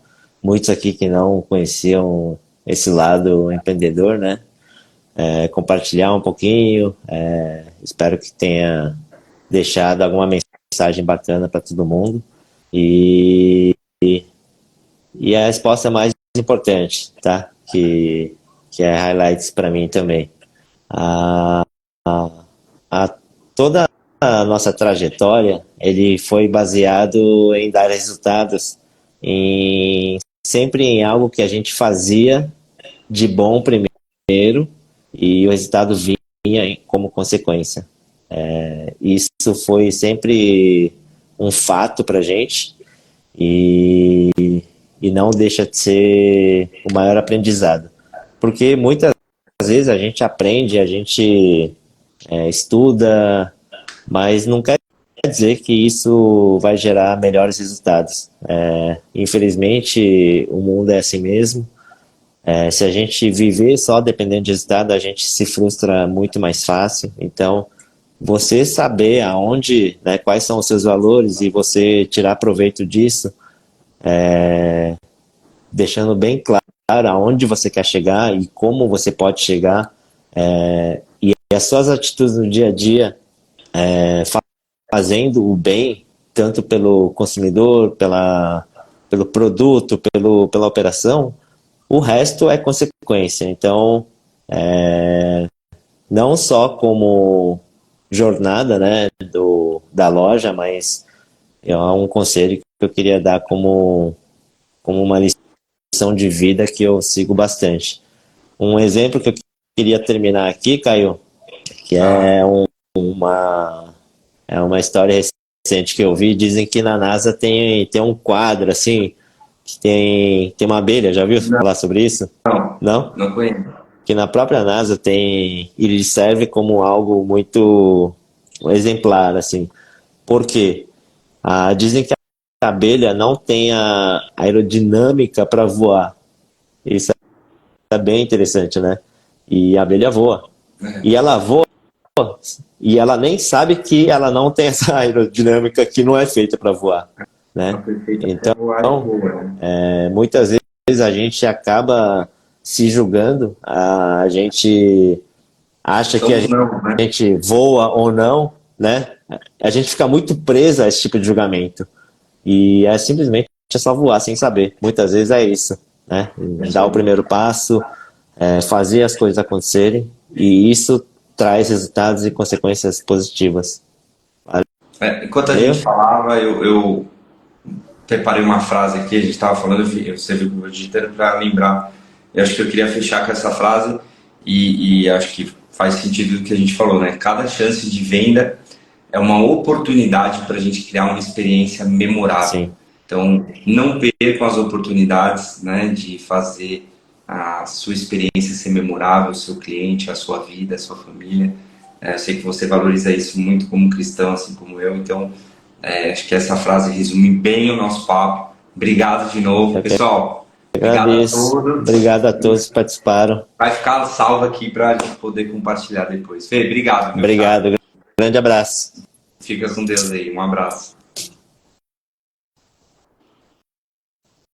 muitos aqui que não conheciam esse lado empreendedor, né? Compartilhar um pouquinho. Espero que tenha deixado alguma mensagem bacana para todo mundo. E, e a resposta mais importante, tá? Que é highlights para mim também. A, a, toda a nossa trajetória, ele foi baseado em dar resultados, sempre em algo que a gente fazia de bom primeiro e o resultado vinha como consequência. Isso foi sempre um fato para gente e, e não deixa de ser o maior aprendizado. Porque muitas vezes a gente aprende, a gente estuda, mas não quer dizer que isso vai gerar melhores resultados. Infelizmente, o mundo é assim mesmo. Se a gente viver só dependendo de resultado, a gente se frustra muito mais fácil. Então, você saber aonde, né, quais são os seus valores e você tirar proveito disso, deixando bem claro aonde você quer chegar e como você pode chegar, e as suas atitudes no dia a dia, fazendo o bem, tanto pelo consumidor, pelo produto, pela operação, o resto é consequência. Então, não só como jornada, né, da loja, mas é um conselho que eu queria dar como uma lição de vida que eu sigo bastante. Um exemplo que eu queria terminar aqui, Caio, que Ah, é uma história recente que eu vi. Dizem que na NASA tem um quadro assim, que tem uma abelha. Já viu não, falar sobre isso? não, Não? não conheço. Que na própria NASA tem, ele serve como algo muito exemplar, assim. Por quê? Dizem que a abelha não tem a aerodinâmica para voar. Isso é bem interessante, né? E a abelha voa. É, E ela voa e ela nem sabe que ela não tem essa aerodinâmica que não é feita para voar, a né? perfeita até Então, voar e voa, né? muitas vezes a gente acaba se julgando, a gente acha que a Ou não, né? gente voa ou não, né? A gente fica muito preso a esse tipo de julgamento. E é simplesmente só voar sem saber. Muitas vezes é isso, né? É Dar só o primeiro passo, fazer as coisas acontecerem, e isso traz resultados e consequências positivas. enquanto a gente Valeu? falava, eu preparei uma frase aqui, a gente estava falando, você viu que eu digitando para lembrar. Eu acho que eu queria fechar com essa frase e acho que faz sentido o que a gente falou, né? Cada chance de venda é uma oportunidade para a gente criar uma experiência memorável. Sim. Então, não percam as oportunidades, né, de fazer a sua experiência ser memorável, o seu cliente, a sua vida, a sua família. Eu sei que você valoriza isso muito como cristão, assim como eu. Então, acho que essa frase resume bem o nosso papo. Obrigado de novo. Eu que Pessoal, obrigado a agradeço. todos. Obrigado a todos que participaram. Vai ficar salvo aqui para a gente poder compartilhar depois. Fê, obrigado, meu chapa. Obrigado. Grande abraço. Fica com Deus aí. Um abraço.